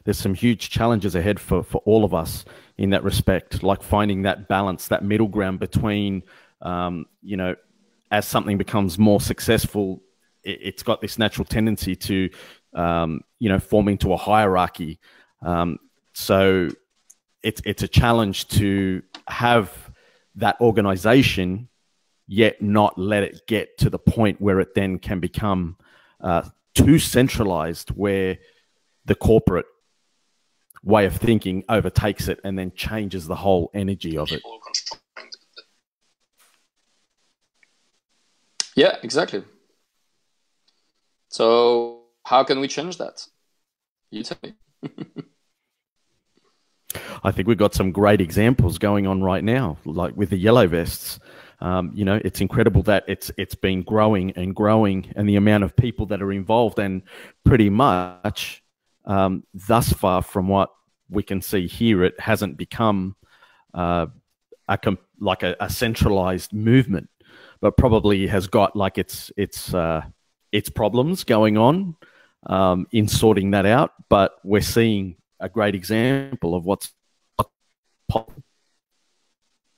There's some huge challenges ahead for all of us in that respect, like finding that balance, that middle ground between, as something becomes more successful, it's got this natural tendency to, form into a hierarchy. So it's a challenge to have that organization, yet not let it get to the point where it then can become too centralized, where the corporate way of thinking overtakes it and then changes the whole energy of it. Yeah, exactly. So how can we change that? You tell me. I think we've got some great examples going on right now, like with the Yellow Vests. It's incredible that it's been growing and growing, and the amount of people that are involved, and pretty much thus far from what we can see here, it hasn't become like a centralized movement, but probably has got like its problems going on in sorting that out. But we're seeing a great example of what's possible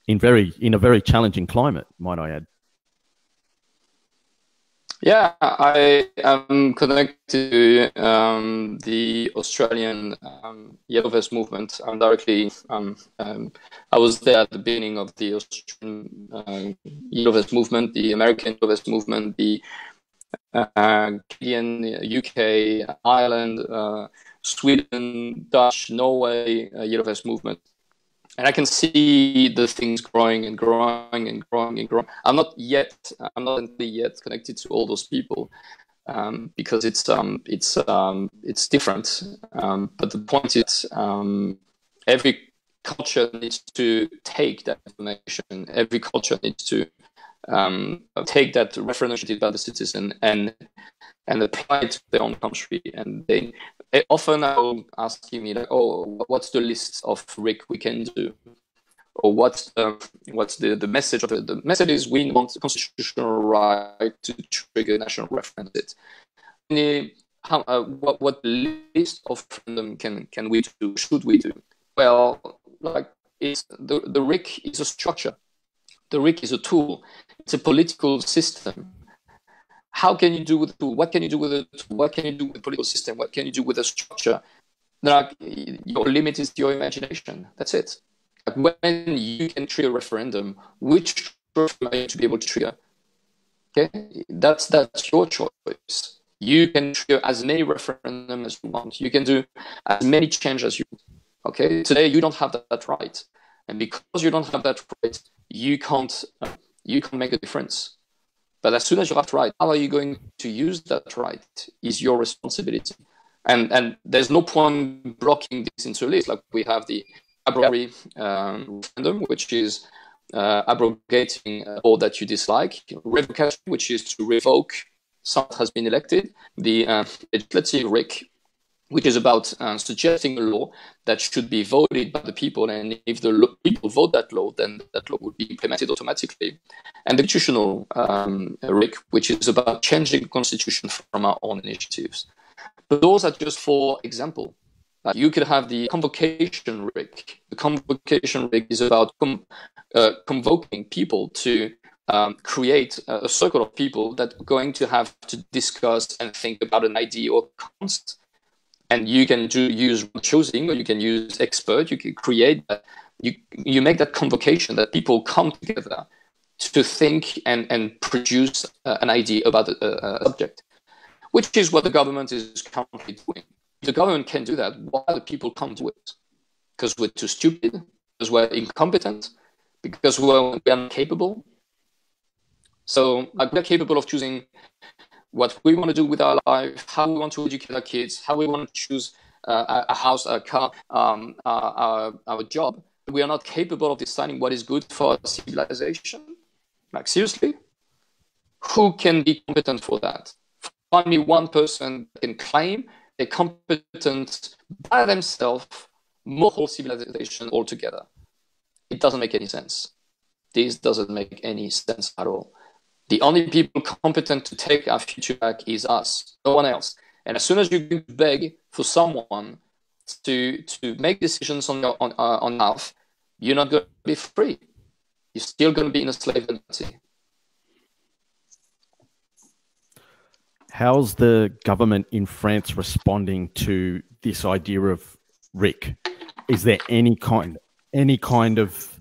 in a very challenging climate, might I add. Yeah, I am connected to the Australian Yellow Vest movement. I'm directly, I was there at the beginning of the Australian Yellow Vest movement, the American Yellow Vest movement, the Canadian, UK, Ireland, Sweden, Dutch, Norway Yellow Vest movement. And I can see the things growing and growing and growing and growing. I'm not yet connected to all those people because it's different. But the point is, every culture needs to take that information. Every culture needs to take that referendum initiative by the citizen and apply it to their own country. And they often are asking me like, "Oh, what's the list of RIC we can do?" Or what's the message of it? The message is we want the constitutional right to trigger national referendum. What list of referendum can we do? Should we do? Well, like the RIC is a structure. The RIC is a tool. It's a political system. How can you do with the tool? What can you do with the tool? What can you do with the political system? What can you do with the structure? Like, your limit is your imagination. That's it. Like, when you can trigger a referendum, which referendum are you to be able to trigger? Okay, that's your choice. You can trigger as many referendums as you want. You can do as many changes as you want. Okay, today you don't have that right, and because you don't have that right, you can't make a difference. But as soon as you have right, how are you going to use that right is your responsibility. And there's no point blocking this into a list. Like, we have the abrogatory referendum, which is abrogating a law that you dislike. Revocation, which is to revoke someone that has been elected. The legislative RIC, which is about suggesting a law that should be voted by the people, and if the people vote that law, then that law would be implemented automatically. And the constitutional RIC, which is about changing the constitution from our own initiatives. But those are just for example. You could have the convocation RIC. The convocation RIC is about convoking people to create a circle of people that are going to have to discuss and think about an idea or concept. And you can use choosing, or you can use expert. You can create that. You make that convocation that people come together to think and produce an idea about a subject, which is what the government is currently doing. If the government can do that, why do people can't do it? Because we're too stupid, because we're incompetent, because we're incapable. So we're capable of choosing what we want to do with our life, how we want to educate our kids, how we want to choose a house, a car, our job. We are not capable of deciding what is good for our civilization. Like, seriously? Who can be competent for that? Find me one person that can claim they're competent by themselves, more whole civilization altogether. It doesn't make any sense. This doesn't make any sense at all. The only people competent to take our future back is us, no one else. And as soon as you beg for someone to make decisions on your on behalf, you're not going to be free. You're still going to be in a slave mentality. How's the government in France responding to this idea of RIC? Is there any kind of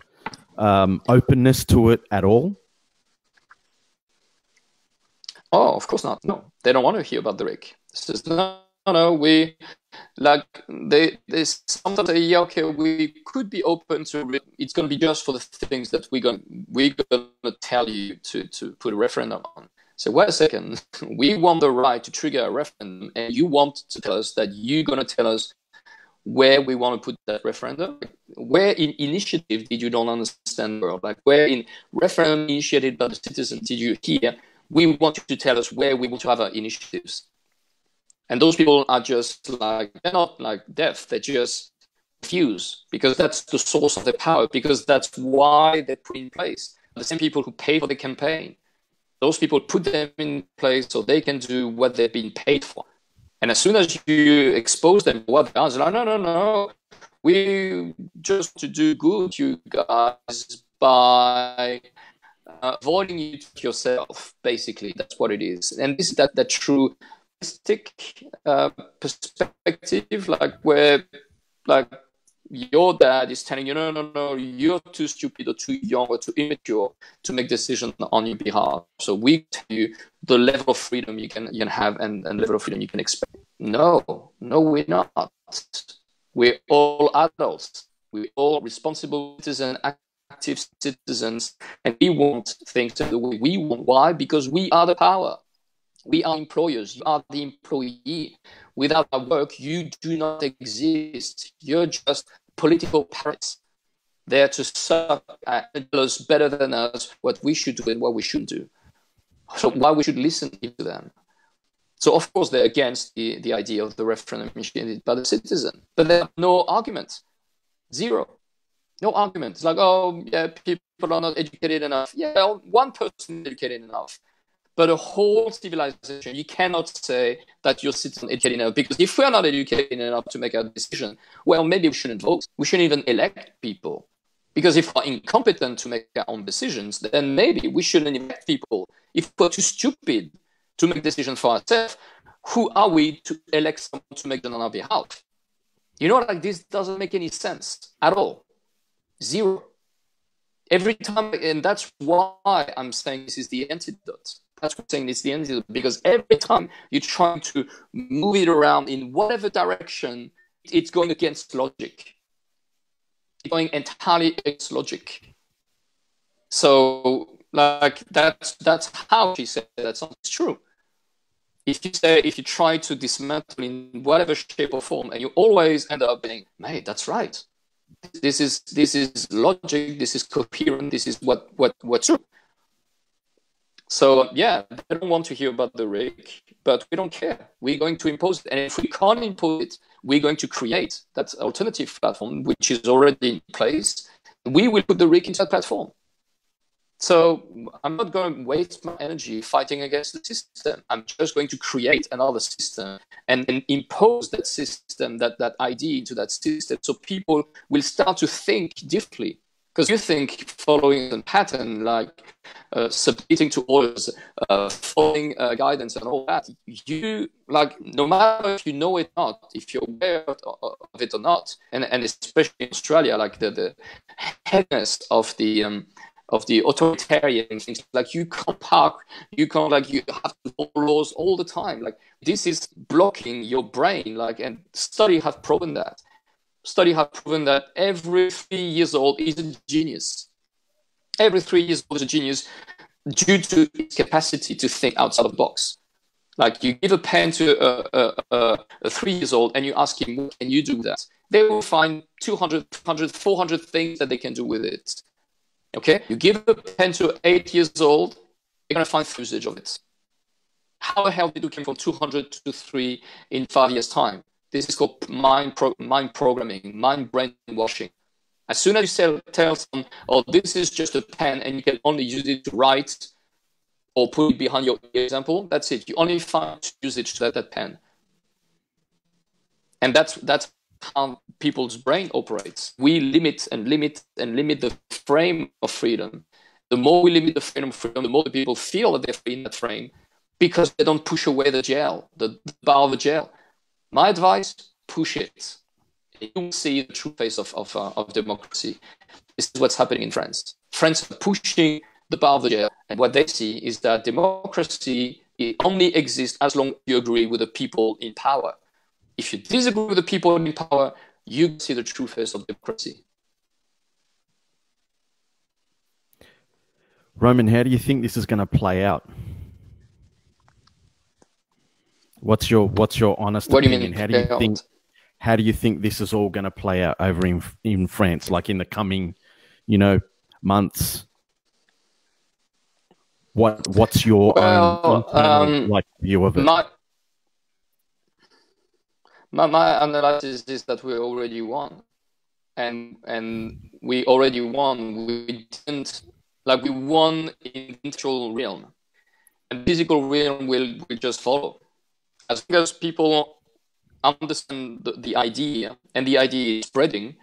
openness to it at all? Oh, of course not. No, they don't want to hear about the RIC. This is no. We they sometimes say, yeah, okay, we could be open to RIC. It's going to be just for the things that we're going to tell you to put a referendum on. So wait a second, we want the right to trigger a referendum, and you want to tell us that you're going to tell us where we want to put that referendum? Where in initiative did you don't understand the world? Like, where in referendum initiated by the citizens did you hear, we want you to tell us where we want to have our initiatives? And those people are just like, they're not like deaf, they're just refuse, because that's the source of their power, because that's why they put in place. The same people who pay for the campaign, those people put them in place so they can do what they've been paid for. And as soon as you expose them to what they are, like, no, we just to do good, you guys, by avoiding you to yourself, basically. That's what it is. And this is that true perspective, like where like your dad is telling you, no, you're too stupid or too young or too immature to make decisions on your behalf. So we tell you the level of freedom you can have and level of freedom you can expect. No, we're not. We're all adults. We're all responsible citizens, active citizens, and we want things the way we want. Why? Because we are the power. We are employers. You are the employee. Without our work, you do not exist. You're just political parrots there to suck at us better than us what we should do and what we shouldn't do. So why we should listen to them? So of course they're against the idea of the referendum initiated by the citizen, but they have no argument. Zero. No argument. It's like, oh yeah, people are not educated enough. Yeah, one person is educated enough. But a whole civilization, you cannot say that your citizens are educated enough, because if we are not educated enough to make a decision, well, maybe we shouldn't vote. We shouldn't even elect people. Because if we're incompetent to make our own decisions, then maybe we shouldn't elect people. If we're too stupid to make decisions for ourselves, who are we to elect someone to make them on our behalf? You know, like this doesn't make any sense at all. Zero. Every time, and that's why I'm saying this is the antidote. That's what I'm saying it's the antidote, because every time you're trying to move it around in whatever direction, it's going against logic. It's going entirely against logic. So, like, that's how she said that something's true. If you try to dismantle in whatever shape or form, and you always end up being, mate, that's right. This is logic. This is coherent. This is what's true. So yeah, they don't want to hear about the rig, but we don't care. We're going to impose it, and if we can't impose it, we're going to create that alternative platform, which is already in place. We will put the rig into that platform. So I'm not going to waste my energy fighting against the system. I'm just going to create another system and impose that system, that idea into that system, so people will start to think differently. Because you think following a pattern, like submitting to orders, following guidance and all that, you, like, no matter if you know it or not, if you're aware of it or not, and especially in Australia, like the headness of the authoritarian things, like you can't park, you have to follow laws all the time. Like, this is blocking your brain, like, and studies have proven that. Studies have proven that every 3 years old is a genius. Every 3 years old is a genius due to its capacity to think outside of the box. Like, you give a pen to a 3 years old and you ask him, what can you do with that? They will find 200, 300, 400 things that they can do with it. Okay? You give a pen to 8 years old, you're going to find usage of it. How the hell did you come from 200 to 3 in 5 years' time? This is called mind programming, mind brainwashing. As soon as you tell someone, oh, this is just a pen and you can only use it to write or put it behind your example, that's it. You only find usage to that pen. And that's how people's brain operates. We limit the frame of freedom. The more we limit the freedom of freedom, the more the people feel that they're free in that frame, because they don't push away the jail, the bar of the jail. My advice, push it. You will see the true face of democracy. This is what's happening in France. France are pushing the bar of the jail, and what they see is that democracy only exists as long as you agree with the people in power. If you disagree with the people in power, you see the true face of democracy. Roman, how do you think this is going to play out? What's your honest opinion? How do you think this is all going to play out over in France, like in the coming, months? What's your own view of it? My analysis is that we already won. and we already won. We didn't, like, we won in the intellectual realm, and physical realm will just follow. As long as people understand the idea and the idea is spreading,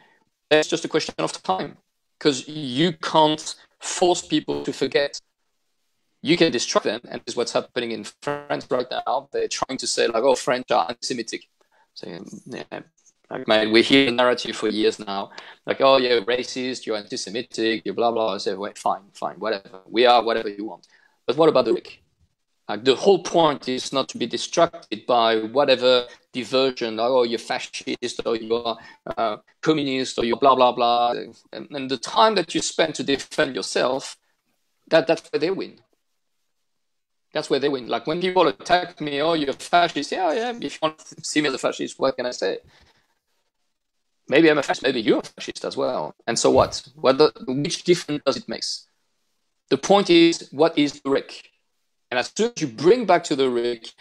it's just a question of time, because you can't force people to forget. You can distract them, and this is what's happening in France right now. They're trying to say, like, oh, French are anti-Semitic. So, yeah, like, man, we hear the narrative for years now, like, oh, you're racist, you're anti-Semitic, you're blah, blah. I say, wait, fine, whatever. We are whatever you want. But what about the rhetoric? Like, the whole point is not to be distracted by whatever diversion, like, oh, you're fascist, or you're communist, or you're blah, blah, blah. And the time that you spend to defend yourself, that's where they win. That's where they win. Like, when people attack me, oh, you're a fascist. Yeah, if you want to see me as a fascist, what can I say? Maybe I'm a fascist, maybe you're a fascist as well. And so what? Which difference does it make? The point is, what is the rhetoric? And as soon as you bring back to the rhetoric,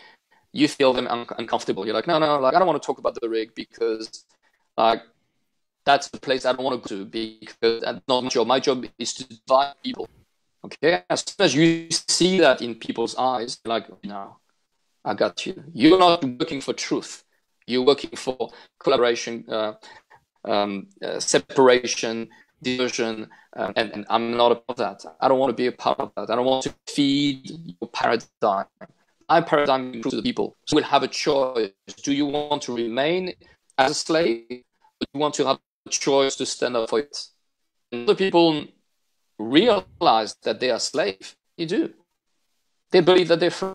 you feel them uncomfortable. You're like, no, like, I don't want to talk about the rhetoric, because, like, that's the place I don't want to go to, because that's not my job. My job is to divide people. Okay, as soon as you see that in people's eyes, like, no, I got you. You're not working for truth. You're working for collaboration, separation, diversion, and I'm not a part of that. I don't want to be a part of that. I don't want to feed your paradigm. My paradigm is to the people. So we'll have a choice. Do you want to remain as a slave, or do you want to have a choice to stand up for it? And the people realize that they are slaves. You do. They believe that they're free.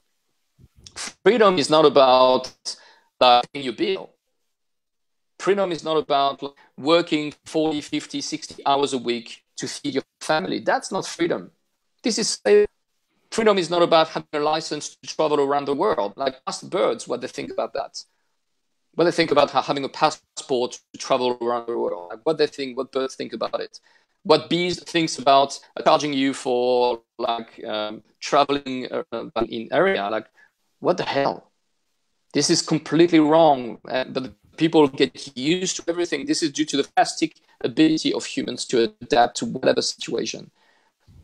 Freedom is not about paying your bill. Freedom is not about working 40, 50, 60 hours a week to feed your family. That's not freedom. This is slavery. Freedom is not about having a license to travel around the world. Like, ask birds what they think about that. What they think about having a passport to travel around the world. Like, what birds think about it. What bees thinks about charging you for, like, traveling in area. Like, what the hell? This is completely wrong. But people get used to everything. This is due to the fantastic ability of humans to adapt to whatever situation.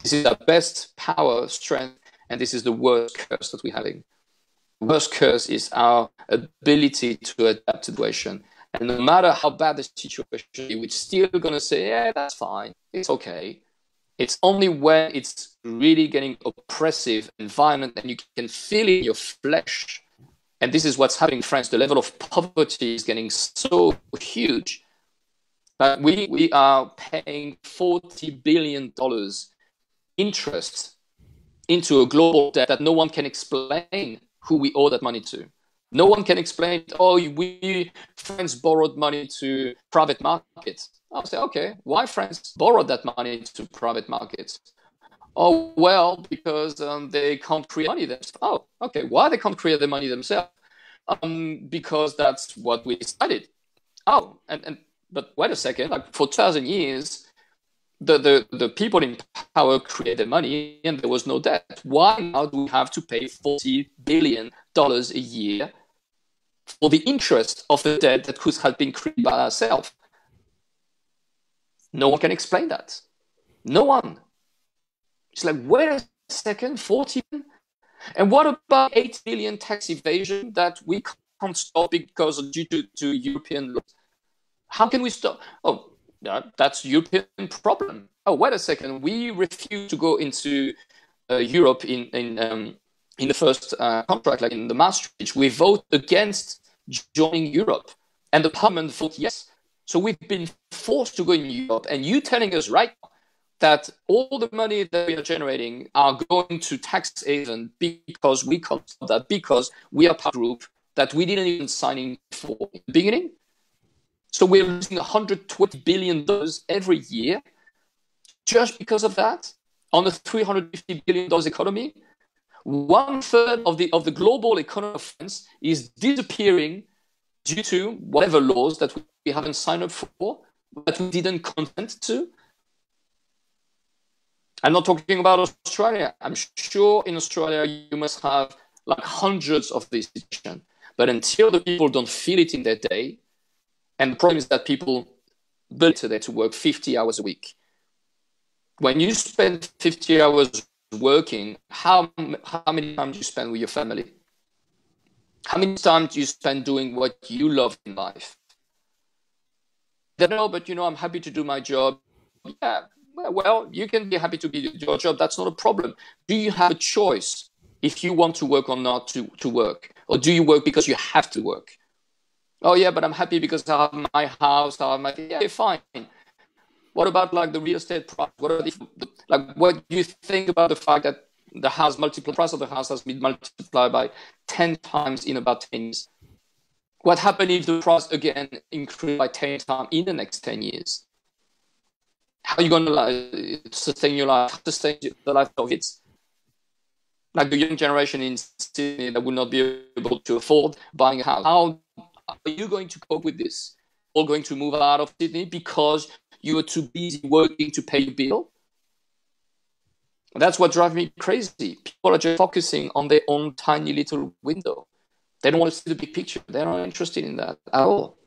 This is our best power, strength, and this is the worst curse that we're having. The worst curse is our ability to adapt to the situation. And no matter how bad the situation is, we're still going to say, yeah, that's fine. It's okay. It's only when it's really getting oppressive and violent and you can feel it in your flesh. And this is what's happening in France. The level of poverty is getting so huge. We are paying $40 billion interest into a global debt that no one can explain who we owe that money to. No one can explain, oh, we, France, borrowed money to private markets. I'll say, okay, why France borrowed that money to private markets? Oh, well, because they can't create money themselves. Oh, okay, why they can't create the money themselves? Because that's what we decided. Oh, but wait a second, like, for 2,000 years, the people in power created money and there was no debt. Why now do we have to pay $40 billion a year for the interest of the debt that could have been created by ourselves? No one can explain that. No one. It's like, wait a second, 40 billion? And what about 8 billion tax evasion that we can't stop because due to European laws? How can we stop? Oh, that's European problem. Oh, wait a second. We refuse to go into Europe in the first contract, like in the Maastricht. We vote against joining Europe, and the Parliament vote yes. So we've been forced to go in Europe, and you telling us right now that all the money that we are generating are going to tax haven because we can't stop that, because we are part of a group that we didn't even sign in for in the beginning. So we're losing $120 billion every year just because of that on a $350 billion economy. 1/3 of the global economy of France is disappearing due to whatever laws that we haven't signed up for, that we didn't consent to. I'm not talking about Australia. I'm sure in Australia you must have like hundreds of these situations. But until the people don't feel it in their day, and the problem is that people ability today to work 50 hours a week. When you spend 50 hours working, how many times do you spend with your family? How many times do you spend doing what you love in life? They know, but I'm happy to do my job. Yeah, well, you can be happy to do your job. That's not a problem. Do you have a choice if you want to work or not to work? Or do you work because you have to work? Oh, yeah, but I'm happy because I have my house. I have my... Yeah, okay, fine. What about like the real estate price? What do you think about the fact that the price of the house has been multiplied by 10 times in about 10 years? What happens if the price again increased by 10 times in the next 10 years? How are you going to sustain your life, sustain the life of kids? Like the young generation in Sydney that will not be able to afford buying a house. How are you going to cope with this? All going to move out of Sydney because you are too busy working to pay your bill? That's what drives me crazy. People are just focusing on their own tiny little window. They don't want to see the big picture. They're not interested in that at all.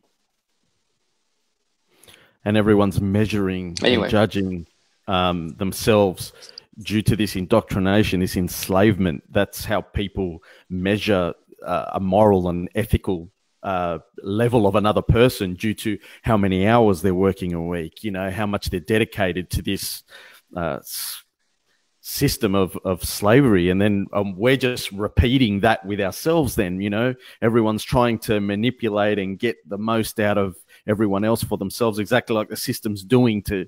And everyone's measuring and judging themselves due to this indoctrination, this enslavement. That's how people measure a moral and ethical level of another person due to how many hours they're working a week, how much they're dedicated to this system of slavery. And then we're just repeating that with ourselves then, everyone's trying to manipulate and get the most out of everyone else for themselves, exactly like the system's doing to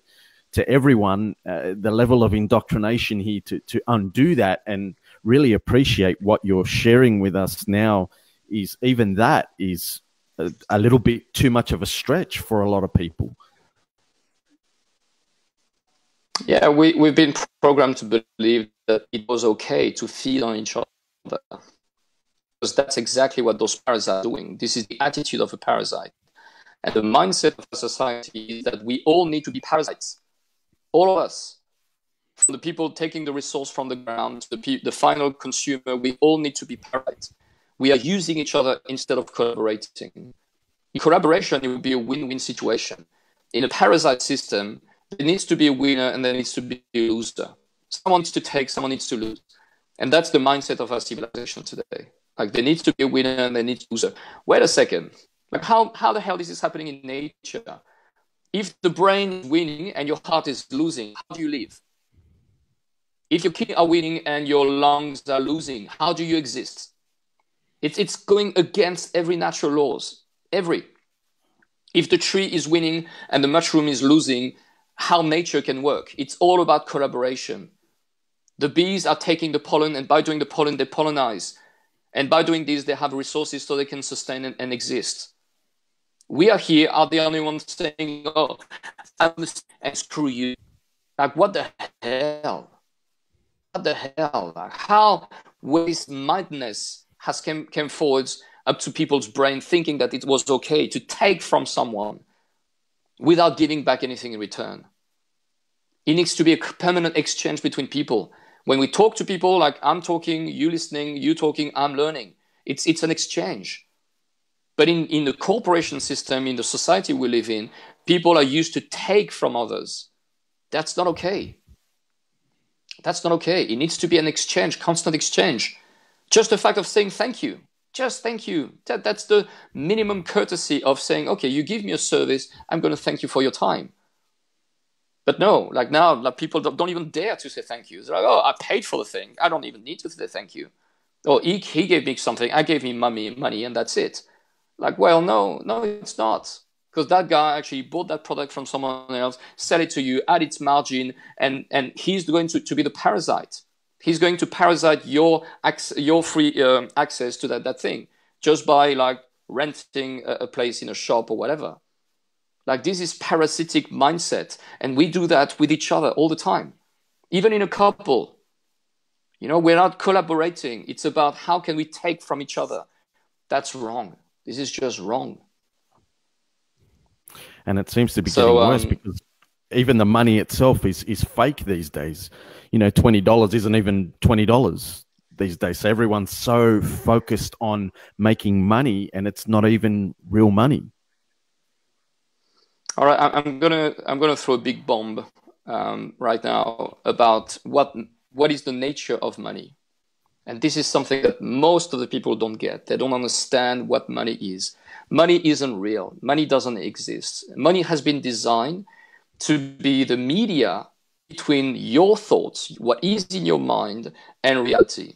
everyone. The level of indoctrination here to undo that and really appreciate what you're sharing with us now is a little bit too much of a stretch for a lot of people. Yeah, we've been programmed to believe that it was okay to feed on each other, because that's exactly what those parasites are doing. This is the attitude of a parasite. And the mindset of a society is that we all need to be parasites. All of us. From the people taking the resource from the ground to the final consumer, we all need to be parasites. We are using each other instead of collaborating. In collaboration, it would be a win-win situation. In a parasite system, there needs to be a winner and there needs to be a loser. Someone needs to take, someone needs to lose. And that's the mindset of our civilization today. Like, there needs to be a winner and there needs to be a loser. Wait a second. Like, how the hell is this happening in nature? If the brain is winning and your heart is losing, how do you live? If your kidneys are winning and your lungs are losing, how do you exist? It's going against every natural laws. If the tree is winning and the mushroom is losing, how nature can work. It's all about collaboration. The bees are taking the pollen, and by doing the pollen, they pollinize. And by doing this, they have resources so they can sustain and exist. We are the only ones saying, oh, and screw you. Like, what the hell? What the hell? Like, how waste madness has came forward up to people's brain, thinking that it was okay to take from someone without giving back anything in return. It needs to be a permanent exchange between people. When we talk to people, like I'm talking, you listening, you talking, I'm learning. It's an exchange. But in the corporation system, in the society we live in, people are used to take from others. That's not okay. That's not okay. It needs to be an exchange, constant exchange. Just the fact of saying thank you. Just thank you. That's the minimum courtesy of saying, okay, you give me a service, I'm going to thank you for your time. But no, like now, like people don't even dare to say thank you. They're like, oh, I paid for the thing. I don't even need to say thank you. Or he gave me something, I gave him money, and that's it. Like, well, no, it's not. Because that guy actually bought that product from someone else, sell it to you, add its margin, and he's going to be the parasite. He's going to parasite your free access to that thing just by like renting a place in a shop or whatever. Like, this is parasitic mindset, and we do that with each other all the time, even in a couple. We're not collaborating. It's about how can we take from each other. That's wrong. This is just wrong. And it seems to be getting worse because even the money itself is fake these days. $20 isn't even $20 these days. So everyone's so focused on making money, and it's not even real money. All right, I'm gonna throw a big bomb right now about what is the nature of money. And this is something that most of the people don't get. They don't understand what money is. Money isn't real. Money doesn't exist. Money has been designed to be the media between your thoughts, what is in your mind, and reality.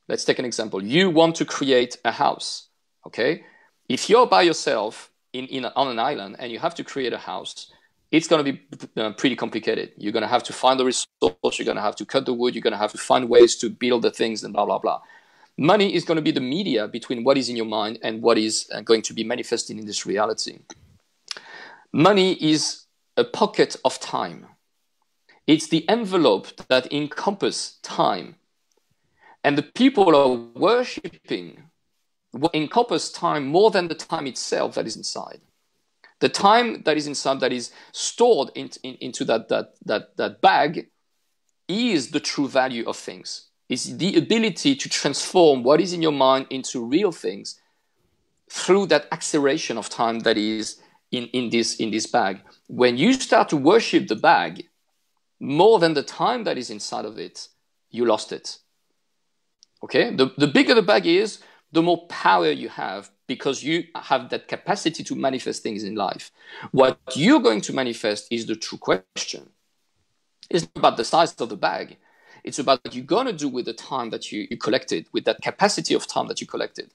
Let's take an example. You want to create a house, okay? If you're by yourself on an island and you have to create a house, it's going to be pretty complicated. You're going to have to find the resource, you're going to have to cut the wood, you're going to have to find ways to build the things and blah, blah, blah. Money is going to be the media between what is in your mind and what is going to be manifesting in this reality. Money is a pocket of time. It's the envelope that encompasses time. And the people are worshipping what encompasses time more than the time itself that is inside. The time that is inside, that is stored into that bag, is the true value of things. It's the ability to transform what is in your mind into real things through that acceleration of time that is in this bag. When you start to worship the bag more than the time that is inside of it, you lost it. Okay? The bigger the bag is, the more power you have, because you have that capacity to manifest things in life. What you're going to manifest is the true question. It's not about the size of the bag. It's about what you're going to do with the time that you collected, with that capacity of time that you collected.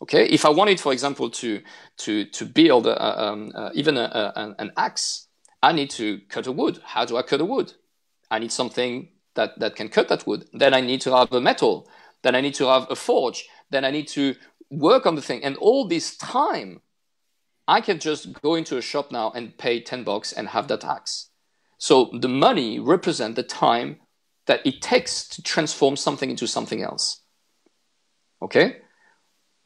Okay? If I wanted, for example, to build even an axe, I need to cut a wood. How do I cut a wood? I need something that can cut that wood. Then I need to have a metal. Then I need to have a forge. Then I need to work on the thing. And all this time, I can just go into a shop now and pay $10 and have that axe. So the money represents the time that it takes to transform something into something else. Okay?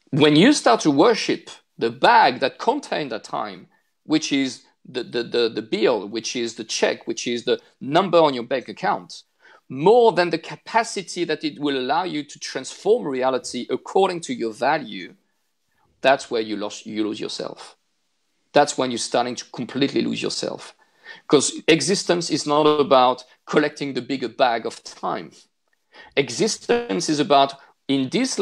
When you start to worship the bag that contains that time, which is the bill, which is the check, which is the number on your bank account, more than the capacity that it will allow you to transform reality according to your value, that's where you lose yourself. That's when you're starting to completely lose yourself. Because existence is not about collecting the bigger bag of time. Existence is about, in this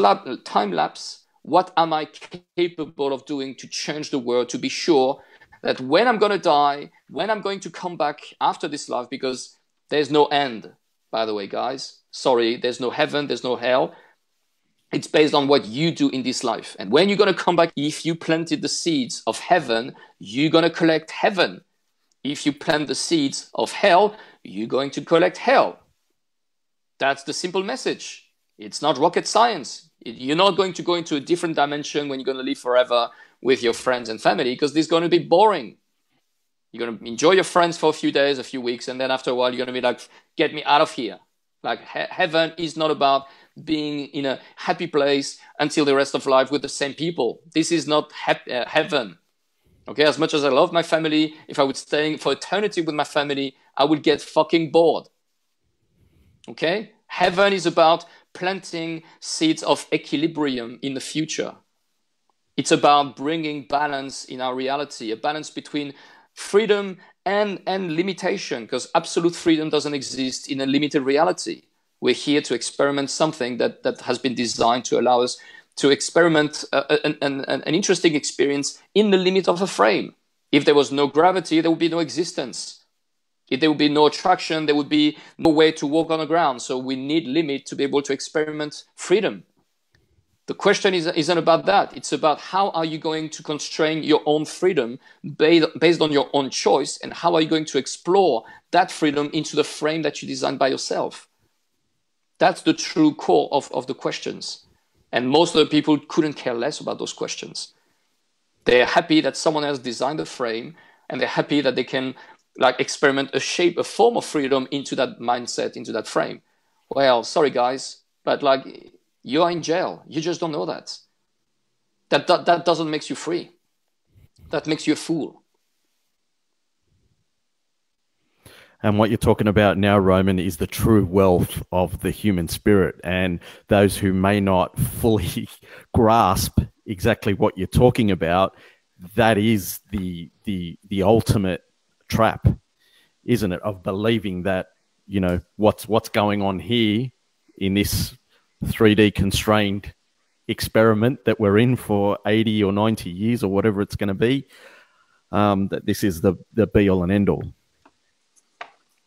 time lapse, what am I capable of doing to change the world, to be sure that when I'm going to die, when I'm going to come back after this life, because there's no end. By the way, guys, sorry, there's no heaven, there's no hell. It's based on what you do in this life. And when you're going to come back, if you planted the seeds of heaven, you're going to collect heaven. If you plant the seeds of hell, you're going to collect hell. That's the simple message. It's not rocket science. You're not going to go into a different dimension when you're going to live forever with your friends and family, because this is going to be boring. You're going to enjoy your friends for a few days, a few weeks, and then after a while, you're going to be like, get me out of here. Like heaven is not about being in a happy place until the rest of life with the same people. This is not heaven. Okay, as much as I love my family, if I would stay for eternity with my family, I would get fucking bored. Okay? Heaven is about planting seeds of equilibrium in the future. It's about bringing balance in our reality, a balance between freedom and limitation, because absolute freedom doesn't exist in a limited reality. We're here to experiment something that has been designed to allow us to experiment an interesting experience in the limit of a frame. If there was no gravity, there would be no existence. If there would be no attraction, there would be no way to walk on the ground. So we need limit to be able to experiment freedom. The question isn't about that. It's about how are you going to constrain your own freedom based on your own choice, and how are you going to explore that freedom into the frame that you designed by yourself. That's the true core of the questions. And most of the people couldn't care less about those questions. They're happy that someone else designed the frame, and they're happy that they can experiment a form of freedom into that mindset, into that frame. Well, sorry guys, but you are in jail. You just don't know that. That doesn't make you free. That makes you a fool. And what you're talking about now, Roman, is the true wealth of the human spirit. And those who may not fully grasp exactly what you're talking about, that is the ultimate trap, isn't it? Of believing that, you know, what's going on here in this 3D constrained experiment that we're in for 80 or 90 years or whatever it's going to be, that this is the be all and end all.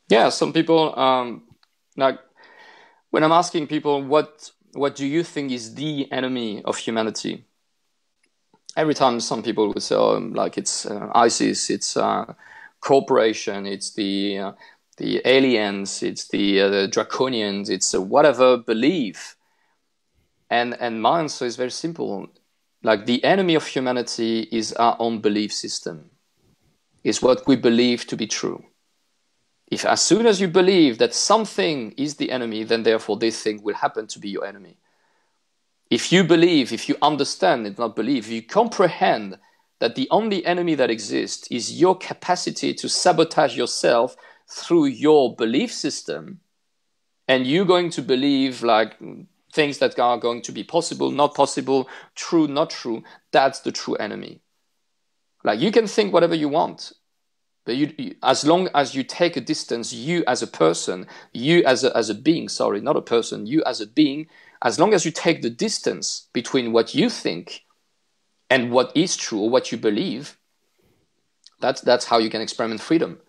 Yeah, some people, like when I'm asking people, what do you think is the enemy of humanity? Every time some people would say, oh, like it's ISIS, it's corporation, it's the aliens, it's the draconians, it's whatever belief. And my answer is very simple. Like, the enemy of humanity is our own belief system. It's what we believe to be true. If as soon as you believe that something is the enemy, then therefore this thing will happen to be your enemy. If you believe, if you understand, and not believe, if you comprehend that the only enemy that exists is your capacity to sabotage yourself through your belief system, and you're going to believe like things that are going to be possible, not possible, true, not true, that's the true enemy. Like, you can think whatever you want, but you, as long as you take a distance, you as a person, you as a being, sorry, not a person, you as a being, as long as you take the distance between what you think and what is true or what you believe, that's how you can experiment freedom.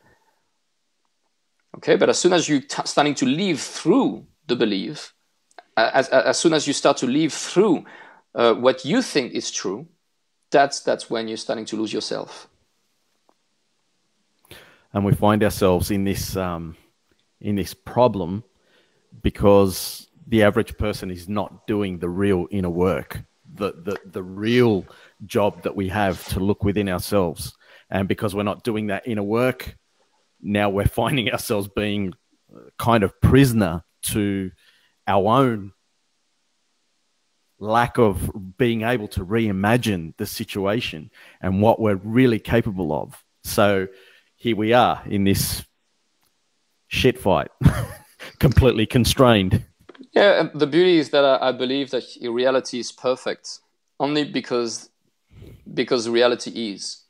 Okay, but as soon as you're starting to live through the belief, as soon as you start to live through what you think is true, that's when you're starting to lose yourself. And we find ourselves in this problem because the average person is not doing the real inner work, the real job that we have to look within ourselves. And because we're not doing that inner work, now we're finding ourselves being kind of prisoner to our own lack of being able to reimagine the situation and what we're really capable of. So here we are in this shit fight, completely constrained. Yeah, the beauty is that I believe that reality is perfect only because reality is.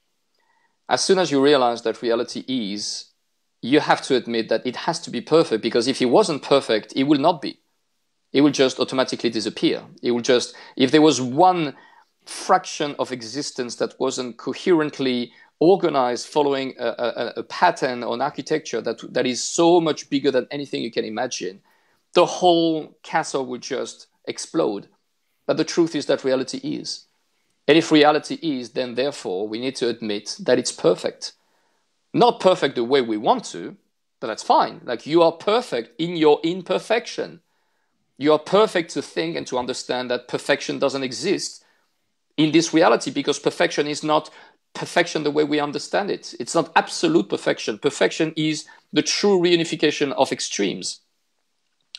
As soon as you realize that reality is, you have to admit that it has to be perfect, because if it wasn't perfect, it will not be. It will just automatically disappear. It will just, if there was one fraction of existence that wasn't coherently organized following a pattern or an architecture that is so much bigger than anything you can imagine, the whole castle would just explode. But the truth is that reality is. And if reality is, then therefore we need to admit that it's perfect. Not perfect the way we want to, but that's fine. Like, you are perfect in your imperfection. You are perfect to think and to understand that perfection doesn't exist in this reality, because perfection is not perfection the way we understand it. It's not absolute perfection. Perfection is the true reunification of extremes.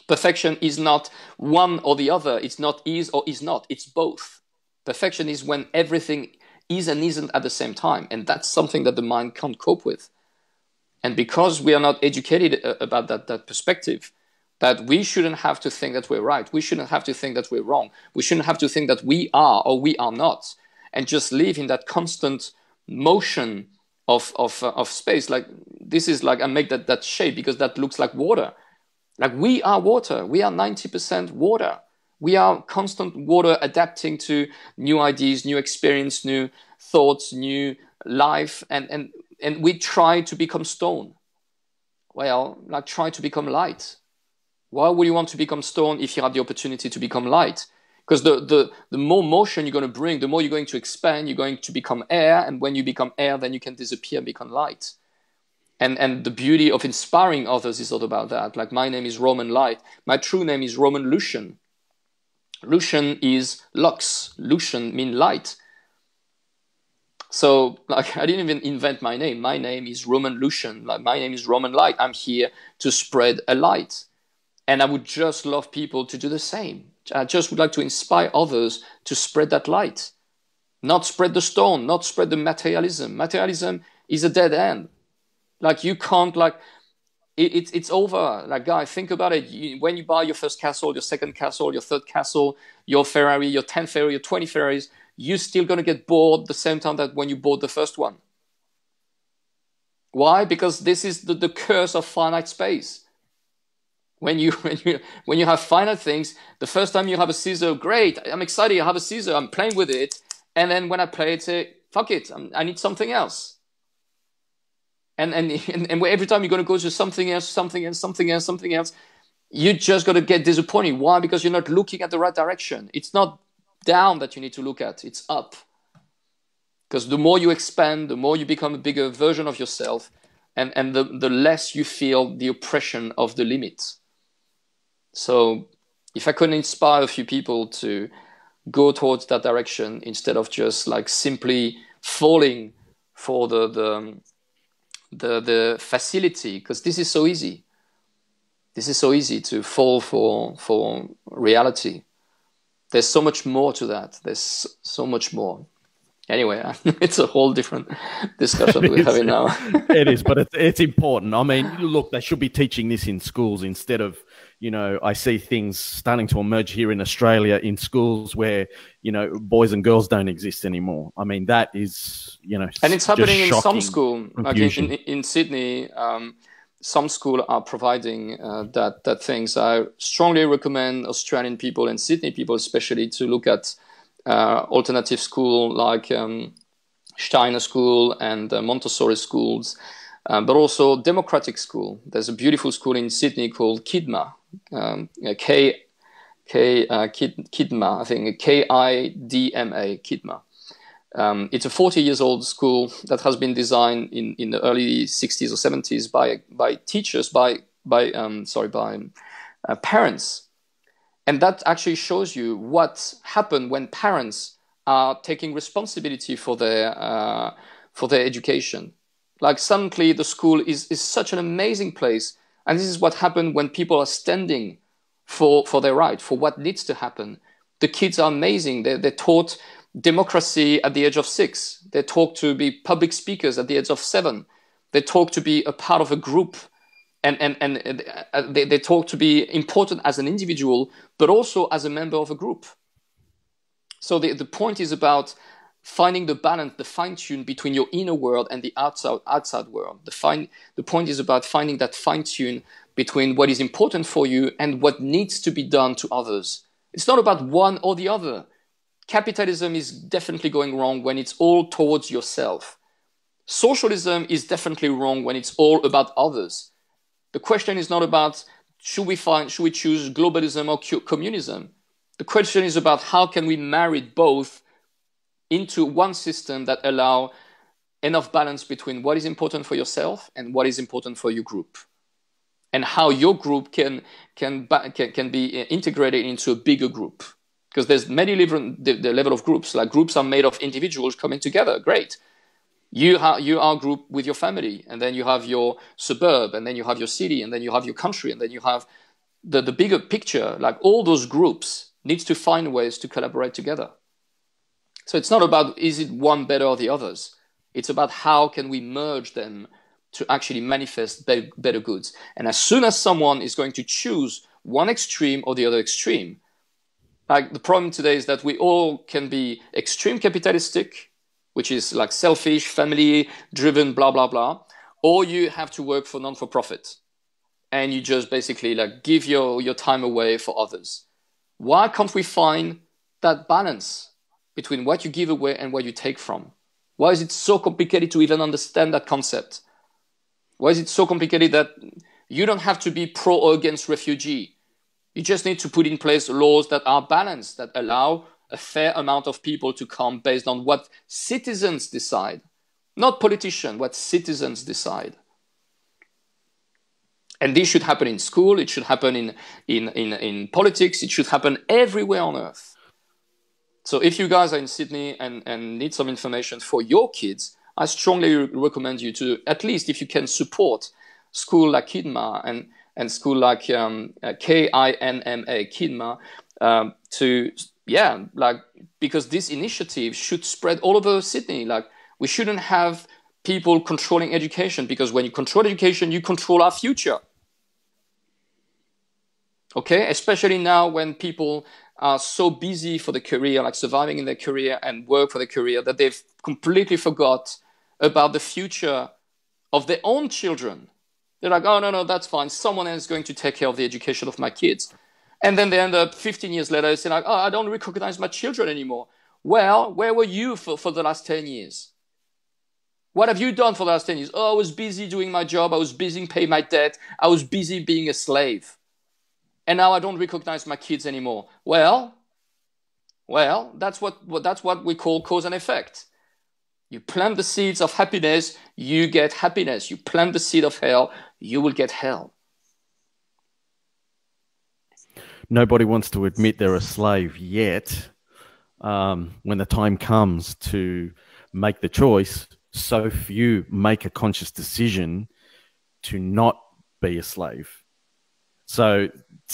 Perfection is not one or the other. It's not is or is not. It's both. Perfection is when everything is and isn't at the same time. And that's something that the mind can't cope with. And because we are not educated about that perspective, that we shouldn't have to think that we're right. We shouldn't have to think that we're wrong. We shouldn't have to think that we are or we are not, and just live in that constant motion of space. Like, this is like, I make that shape because that looks like water. Like, we are water. We are 90% water. We are constant water, adapting to new ideas, new experience, new thoughts, new life, and we try to become stone. Well, like, try to become light. Why would you want to become stone if you have the opportunity to become light? Because the more motion you're going to bring, the more you're going to expand, you're going to become air, and when you become air, then you can disappear and become light. And the beauty of inspiring others is all about that. Like, my name is Roman Light. My true name is Roman Lucian. Lucian is lux. Lucian means light. So, like, I didn't even invent my name. My name is Roman Lucian. Like, my name is Roman Light. I'm here to spread a light. And I would just love people to do the same. I just would like to inspire others to spread that light. Not spread the stone, not spread the materialism. Materialism is a dead end. Like, you can't, like, it's over. Like, guys, think about it. When you buy your first castle, your second castle, your third castle, your Ferrari, your 10 Ferrari, your 20 Ferraris, you're still going to get bored the same time that when you bought the first one. Why? Because this is the curse of finite space. When you have finite things, the first time you have a scissor, great, I'm excited, I have a scissor, I'm playing with it. And then when I play it, say, fuck it, I need something else. And every time you're going to go to something else, you're just going to get disappointed. Why? Because you're not looking at the right direction. It's not down that you need to look at, it's up. Because the more you expand, the more you become a bigger version of yourself, and the less you feel the oppression of the limit. So if I could inspire a few people to go towards that direction instead of just like simply falling for the facility, because this is so easy. This is so easy to fall for reality. There's so much more to that. There's so much more. Anyway, it's a whole different discussion we're having now. It is, but it's important. I mean, look, they should be teaching this in schools instead of, I see things starting to emerge here in Australia in schools where, boys and girls don't exist anymore. I mean, that is, and it's happening in some school, confusion. like in Sydney. Some schools are providing that things. I strongly recommend Australian people and Sydney people especially to look at alternative school like Steiner School and Montessori schools, but also democratic school. There's a beautiful school in Sydney called KIDMA, KIDMA, I think KIDMA, KIDMA. It's a 40 years old school that has been designed in the early 60s or 70s by teachers, by parents. And that actually shows you what happened when parents are taking responsibility for their education. Like suddenly the school is such an amazing place. And this is what happened when people are standing for their right, for what needs to happen. The kids are amazing. They're taught democracy at the age of 6. They're taught to be public speakers at the age of 7. They're taught to be a part of a group. And they talk to be important as an individual, but also as a member of a group. So the point is about finding the balance, the fine-tune between your inner world and the outside world. The point is about finding that fine-tune between what is important for you and what needs to be done to others. It's not about one or the other. Capitalism is definitely going wrong when it's all towards yourself. Socialism is definitely wrong when it's all about others. The question is not about should we choose globalism or communism. The question is about how can we marry both into one system that allow enough balance between what is important for yourself and what is important for your group, and how your group can be integrated into a bigger group. Because there's many different the level of groups. Like groups are made of individuals coming together. Great. You are a group with your family, and then you have your suburb, and then you have your city, and then you have your country, and then you have the bigger picture. Like all those groups needs to find ways to collaborate together. So it's not about is it one better or the others. It's about how can we merge them to actually manifest better goods. And as soon as someone is going to choose one extreme or the other extreme, like the problem today is that we all can be extreme capitalistic, which is like selfish, family-driven, blah, blah, blah. Or you have to work for non-for-profit. And you just basically like give your time away for others. Why can't we find that balance between what you give away and what you take from? Why is it so complicated to even understand that concept? Why is it so complicated that you don't have to be pro or against refugee? You just need to put in place laws that are balanced, that allow a fair amount of people to come based on what citizens decide. Not politicians, what citizens decide. And this should happen in school, it should happen in politics, it should happen everywhere on earth. So if you guys are in Sydney and need some information for your kids, I strongly recommend you to, at least if you can, support school like KIDMA and school like KINMA, KIDMA, because this initiative should spread all over Sydney. Like, we shouldn't have people controlling education, because when you control education, you control our future. Okay, especially now when people are so busy for the career, like surviving in their career and work for their career, that they've completely forgot about the future of their own children. They're like, oh, no, that's fine. Someone else is going to take care of the education of my kids. And then they end up 15 years later saying, like, oh, I don't recognize my children anymore. Well, where were you for the last 10 years? What have you done for the last 10 years? Oh, I was busy doing my job. I was busy paying my debt. I was busy being a slave. And now I don't recognize my kids anymore. Well, that's what we call cause and effect. You plant the seeds of happiness, you get happiness. You plant the seed of hell, you will get hell. Nobody wants to admit they're a slave yet. When the time comes to make the choice, so few make a conscious decision to not be a slave. So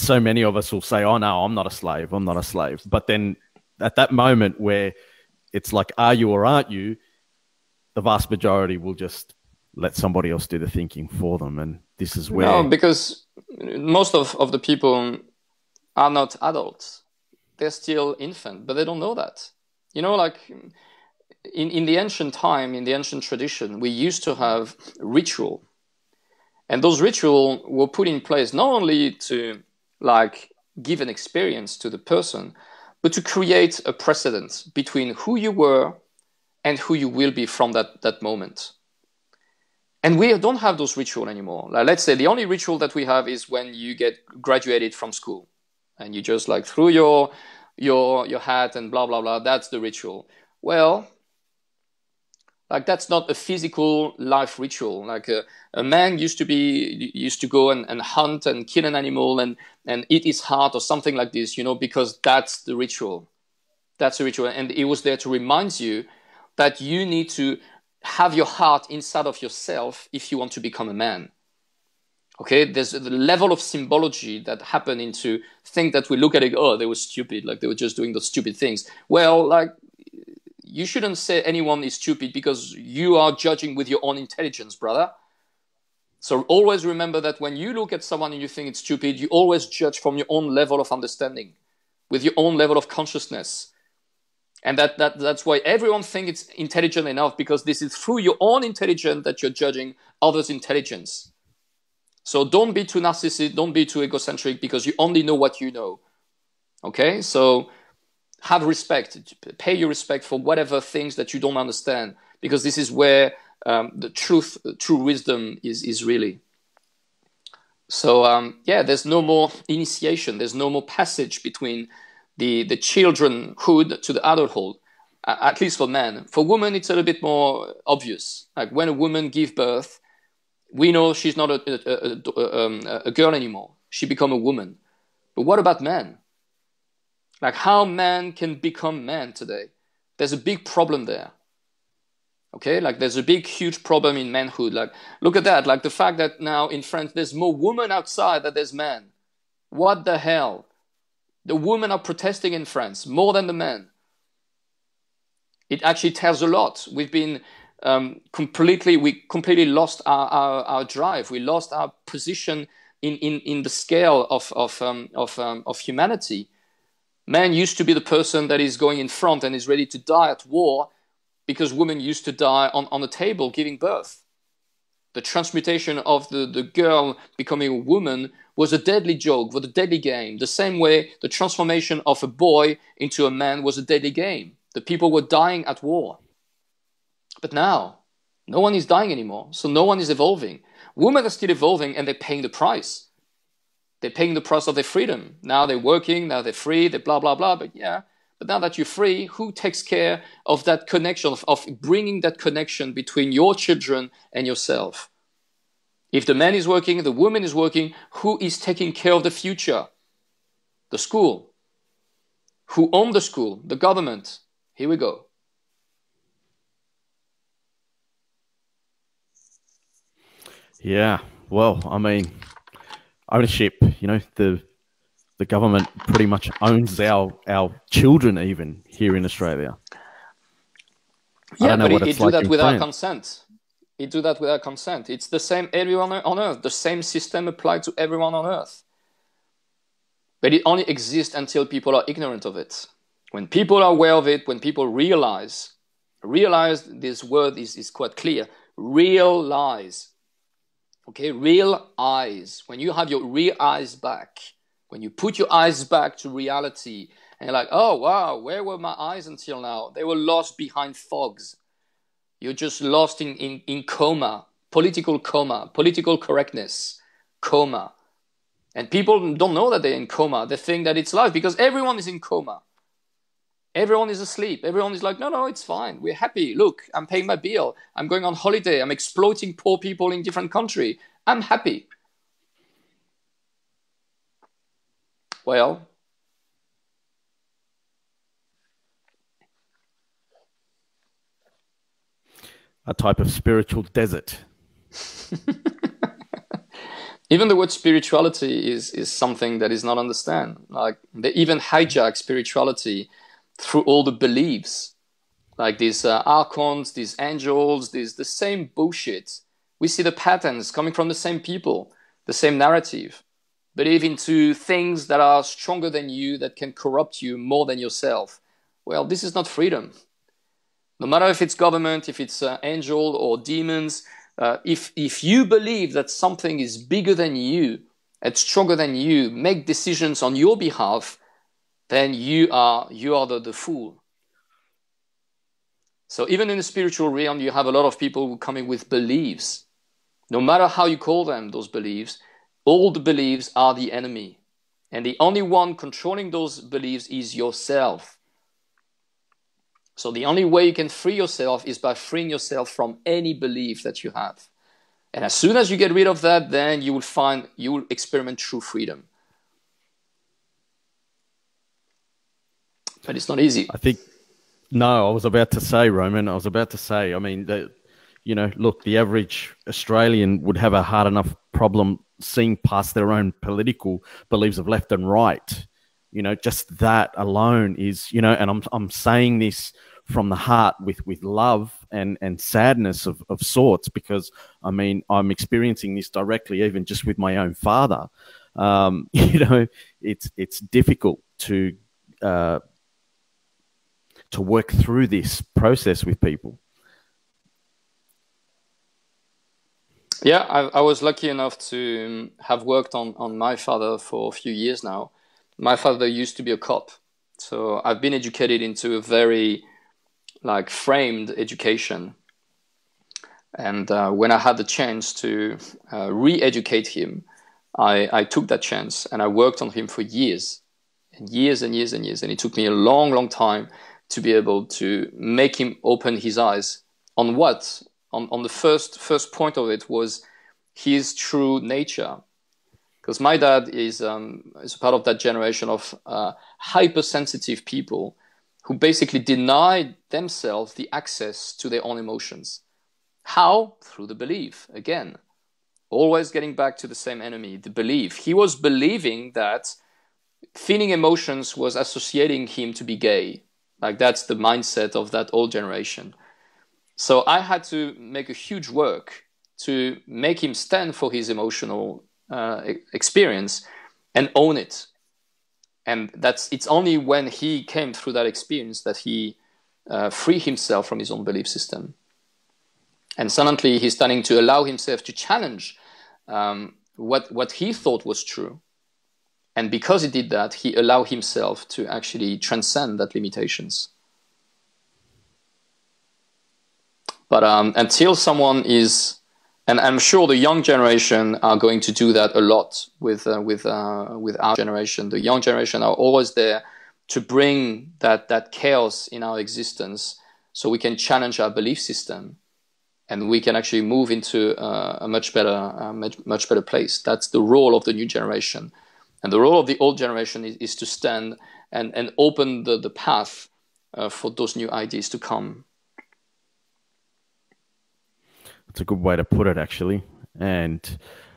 many of us will say, oh, no, I'm not a slave. I'm not a slave. But then at that moment where it's like, are you or aren't you, the vast majority will just let somebody else do the thinking for them. And this is where... No, because most of the people are not adults. They're still infant, but they don't know that. You know, like in the ancient time, in the ancient tradition, we used to have ritual. And those rituals were put in place not only to like give an experience to the person, but to create a precedent between who you were and who you will be from that moment. And we don't have those rituals anymore. Like, let's say the only ritual that we have is when you get graduated from school and you just like threw your hat and blah, blah, blah. That's the ritual. Well, like that's not a physical life ritual. Like a man used to go and hunt and kill an animal and eat his heart or something like this, you know, because that's the ritual. That's the ritual. And it was there to remind you that you need to have your heart inside of yourself if you want to become a man. Okay, there's the level of symbology that happened into things that we look at it, oh, they were stupid, like they were just doing those stupid things. Well, like, you shouldn't say anyone is stupid because you are judging with your own intelligence, brother. So always remember that when you look at someone and you think it's stupid, you always judge from your own level of understanding, with your own level of consciousness. And that's why everyone thinks it's intelligent enough, because this is through your own intelligence that you're judging others' intelligence. So don't be too narcissistic, don't be too egocentric, because you only know what you know. Okay? So have respect, pay your respect for whatever things that you don't understand, because this is where the true wisdom is really. So there's no more initiation, there's no more passage between the childrenhood to the adulthood, at least for men. For women, it's a little bit more obvious. Like when a woman gives birth, we know she's not a girl anymore. She becomes a woman. But what about men? Like how men can become men today? There's a big problem there. Okay, like there's a big, huge problem in manhood. Like look at that. Like the fact that now in France there's more women outside than there's men. What the hell? The women are protesting in France more than the men. It actually tells a lot. We've been we completely lost our drive. We lost our position in the scale of humanity. Man used to be the person that is going in front and is ready to die at war, because women used to die on a table giving birth. The transmutation of the girl becoming a woman was a deadly joke, was a deadly game. The same way the transformation of a boy into a man was a deadly game. The people were dying at war. But now, no one is dying anymore, so no one is evolving. Women are still evolving, and they're paying the price. They're paying the price of their freedom. Now they're working, now they're free, they're blah, blah, blah. But now that you're free, who takes care of that connection, of bringing that connection between your children and yourself? If the man is working, the woman is working, who is taking care of the future? The school. Who owns the school? The government. Here we go. Yeah, well, I mean, ownership, you know, the government pretty much owns our children even here in Australia. Yeah, but it do that without consent. It do that without consent. It's the same everyone on Earth. The same system applied to everyone on Earth. But it only exists until people are ignorant of it. When people are aware of it, when people realize this word is quite clear, realize. Okay, real eyes. When you have your real eyes back, when you put your eyes back to reality, and you're like, oh wow, where were my eyes until now? They were lost behind fogs. You're just lost in coma, political correctness, coma. And people don't know that they're in coma. They think that it's life because everyone is in coma. Everyone is asleep. Everyone is like, no, it's fine. We're happy. Look, I'm paying my bill. I'm going on holiday. I'm exploiting poor people in different countries. I'm happy. Well, a type of spiritual desert. Even the word spirituality is something that is not understood. Like they even hijack spirituality through all the beliefs, like these archons, these angels, the same bullshit. We see the patterns coming from the same people, the same narrative. Believe into things that are stronger than you, that can corrupt you more than yourself. Well, this is not freedom. No matter if it's government, if it's angel or demons, if you believe that something is bigger than you, and stronger than you, make decisions on your behalf, then you are the fool. So even in the spiritual realm, you have a lot of people who come in with beliefs. No matter how you call them, those beliefs, all the beliefs are the enemy. And the only one controlling those beliefs is yourself. So the only way you can free yourself is by freeing yourself from any belief that you have. And as soon as you get rid of that, then you will experiment true freedom. But it's not easy. I was about to say, Roman, I mean, look, the average Australian would have a hard enough problem seeing past their own political beliefs of left and right. Just that alone is, and I'm saying this from the heart with love and sadness of sorts, because I mean, I'm experiencing this directly, even just with my own father. It's difficult to work through this process with people. Yeah, I was lucky enough to have worked on my father for a few years now. My father used to be a cop, so I've been educated into a very framed education. And when I had the chance to re-educate him, I took that chance and I worked on him for years and years and years and years. And it took me a long, long time to be able to make him open his eyes on what? On the first point of it was his true nature. Because my dad is a part of that generation of hypersensitive people who basically denied themselves the access to their own emotions. How? Through the belief. Again, always getting back to the same enemy, the belief. He was believing that feeling emotions was associating him to be gay. That's the mindset of that old generation. So I had to make a huge work to make him stand for his emotional experience and own it. And it's only when he came through that experience that he freed himself from his own belief system. And suddenly he's starting to allow himself to challenge what he thought was true. And because he did that, he allowed himself to actually transcend that limitations. But until someone is, and I'm sure the young generation are going to do that a lot with our generation. The young generation are always there to bring that chaos in our existence, so we can challenge our belief system, and we can actually move into a much better place. That's the role of the new generation. And the role of the old generation is to stand and open the path for those new ideas to come. That's a good way to put it, actually. And,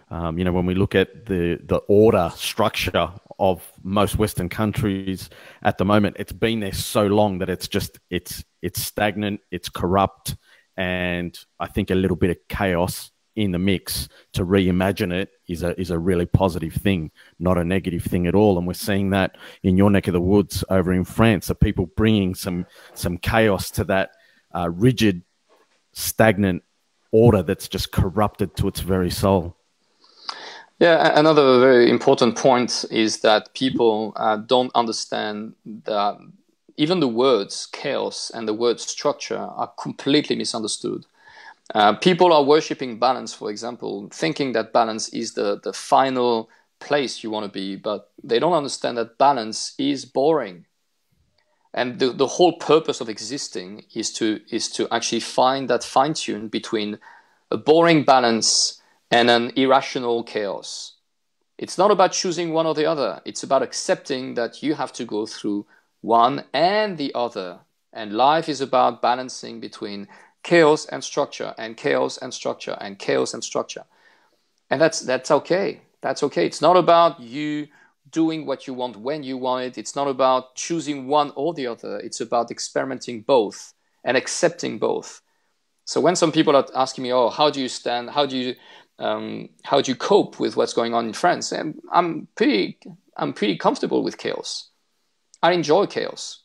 when we look at the order structure of most Western countries at the moment, it's been there so long that it's stagnant, it's corrupt, and I think a little bit of chaos in the mix to reimagine it is a really positive thing, not a negative thing at all. And we're seeing that in your neck of the woods over in France, are people bringing some chaos to that rigid, stagnant order that's just corrupted to its very soul. Yeah, another very important point is that people don't understand that even the words chaos and the word structure are completely misunderstood. People are worshipping balance, for example, thinking that balance is the final place you want to be, but they don't understand that balance is boring. And the whole purpose of existing is to actually find that fine-tune between a boring balance and an irrational chaos. It's not about choosing one or the other. It's about accepting that you have to go through one and the other. And life is about balancing between chaos and structure, and chaos and structure, and chaos and structure. And that's okay. That's okay. It's not about you doing what you want when you want it. It's not about choosing one or the other. It's about experimenting both and accepting both. So when some people are asking me, oh, how do you cope with what's going on in France? And I'm pretty comfortable with chaos. I enjoy chaos.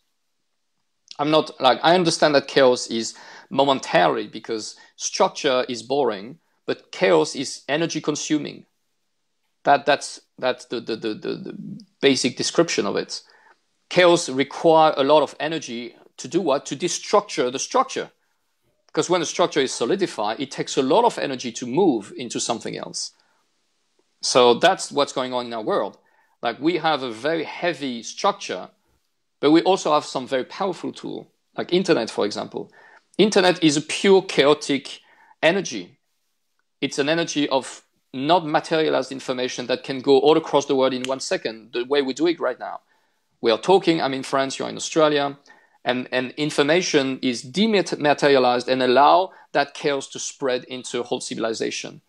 I understand that chaos is momentary because structure is boring, but chaos is energy consuming. That's the basic description of it. Chaos requires a lot of energy to do what? To destructure the structure. Because when the structure is solidified, it takes a lot of energy to move into something else. So that's what's going on in our world. Like, we have a very heavy structure, but we also have some very powerful tool, like internet, for example. Internet is a pure chaotic energy. It's an energy of not materialized information that can go all across the world in 1 second, the way we do it right now. We are talking, I'm in France, you're in Australia, and information is dematerialized and allow that chaos to spread into a whole civilization.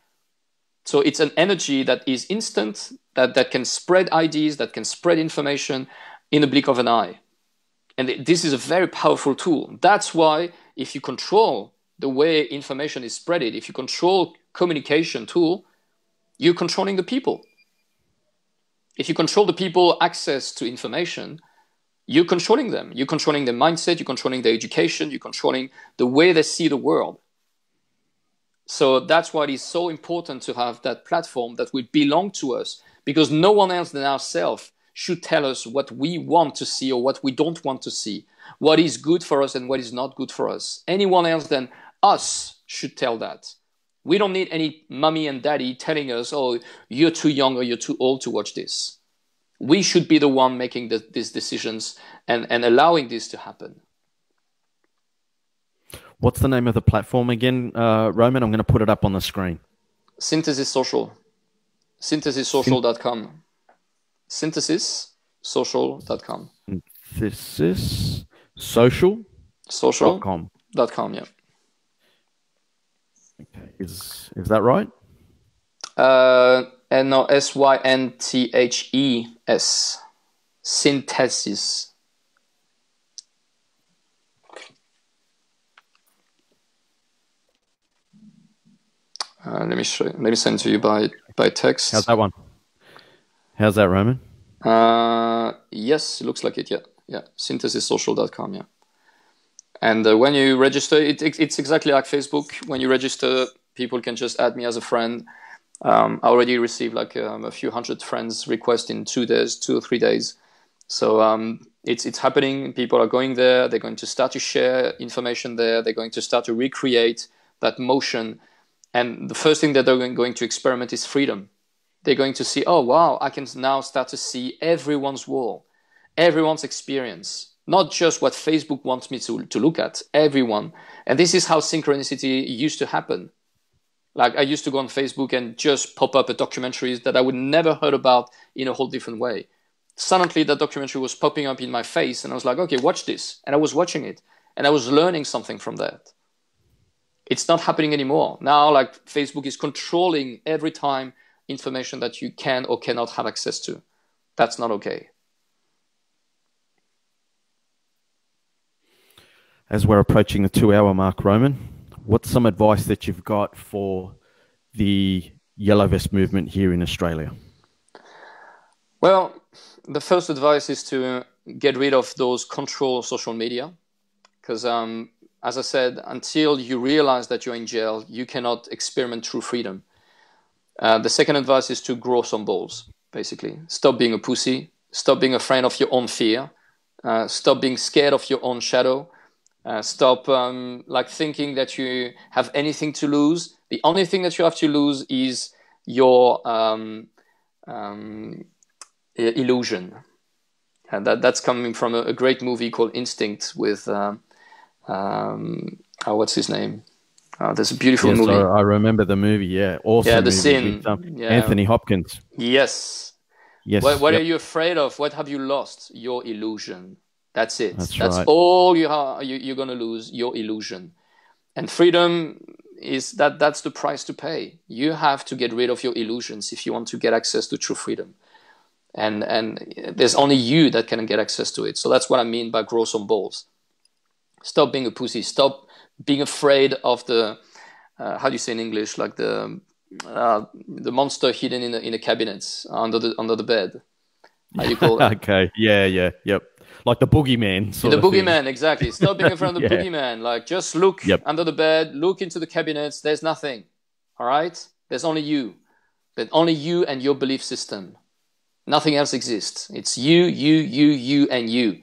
So it's an energy that is instant, that can spread ideas, that can spread information in a blink of an eye. And this is a very powerful tool. That's why if you control the way information is spreaded, if you control communication tool, you're controlling the people. If you control the people access to information, you're controlling them. You're controlling their mindset, you're controlling their education, you're controlling the way they see the world. So that's why it is so important to have that platform that will belong to us, because no one else than ourselves should tell us what we want to see or what we don't want to see, what is good for us and what is not good for us. Anyone else than us should tell that. We don't need any mommy and daddy telling us, oh, you're too young or you're too old to watch this. We should be the one making these decisions and allowing this to happen. What's the name of the platform again, Roman? I'm going to put it up on the screen. Synthesis Social. Synthesissocial.com. Synthesissocial.com. Synthesis social? Social.com, yeah. Okay. Is that right? No, Synthes. Synthesis. Let me send to you by text. How's that one? How's that, Roman? Yes, it looks like it. Yeah. Synthesissocial.com. Yeah. And when you register, it's exactly like Facebook. When you register, people can just add me as a friend. I already received like a few hundred friends request in 2 or 3 days. So it's happening. People are going there. They're going to start to share information there. They're going to start to recreate that motion. And the first thing that they're going to experiment is freedom. They're going to see, oh, wow, I can now start to see everyone's wall, everyone's experience. Not just what Facebook wants me to look at, everyone. And this is how synchronicity used to happen. Like, I used to go on Facebook and just pop up a documentaries that I would never heard about in a whole different way. Suddenly that documentary was popping up in my face and I was like, okay, watch this. And I was watching it and I was learning something from that. It's not happening anymore. Now, like, Facebook is controlling every time information that you can or cannot have access to. That's not okay. As we're approaching the 2 hour mark, Roman, what's some advice that you've got for the yellow vest movement here in Australia? Well, the first advice is to get rid of those control social media, because as I said, until you realize that you're in jail, you cannot experiment true freedom. The second advice is to grow some balls, basically. Stop being a pussy. Stop being afraid of your own fear. Stop being scared of your own shadow. Stop thinking that you have anything to lose. The only thing that you have to lose is your illusion. And that's coming from a great movie called Instinct with what's his name? There's a beautiful movie. I remember the movie. Yeah, awesome. Yeah, the movie scene. with, Anthony Hopkins. Yes. Yes. What are you afraid of? What have you lost? Your illusion. That's it. That's right. all you're gonna lose. Your illusion. And freedom is that's the price to pay. You have to get rid of your illusions if you want to get access to true freedom. And there's only you that can get access to it. So that's what I mean by grow some balls. Stop being a pussy. Stop being afraid of the how do you say in English, like the monster hidden in the cabinets under the bed. How you call it? Okay. Yeah. Yep. Like the boogeyman. The boogeyman, exactly. Stop being afraid of the boogeyman. Like, just look under the bed, look into the cabinets. There's nothing. All right? There's only you. But only you and your belief system. Nothing else exists. It's you, and you.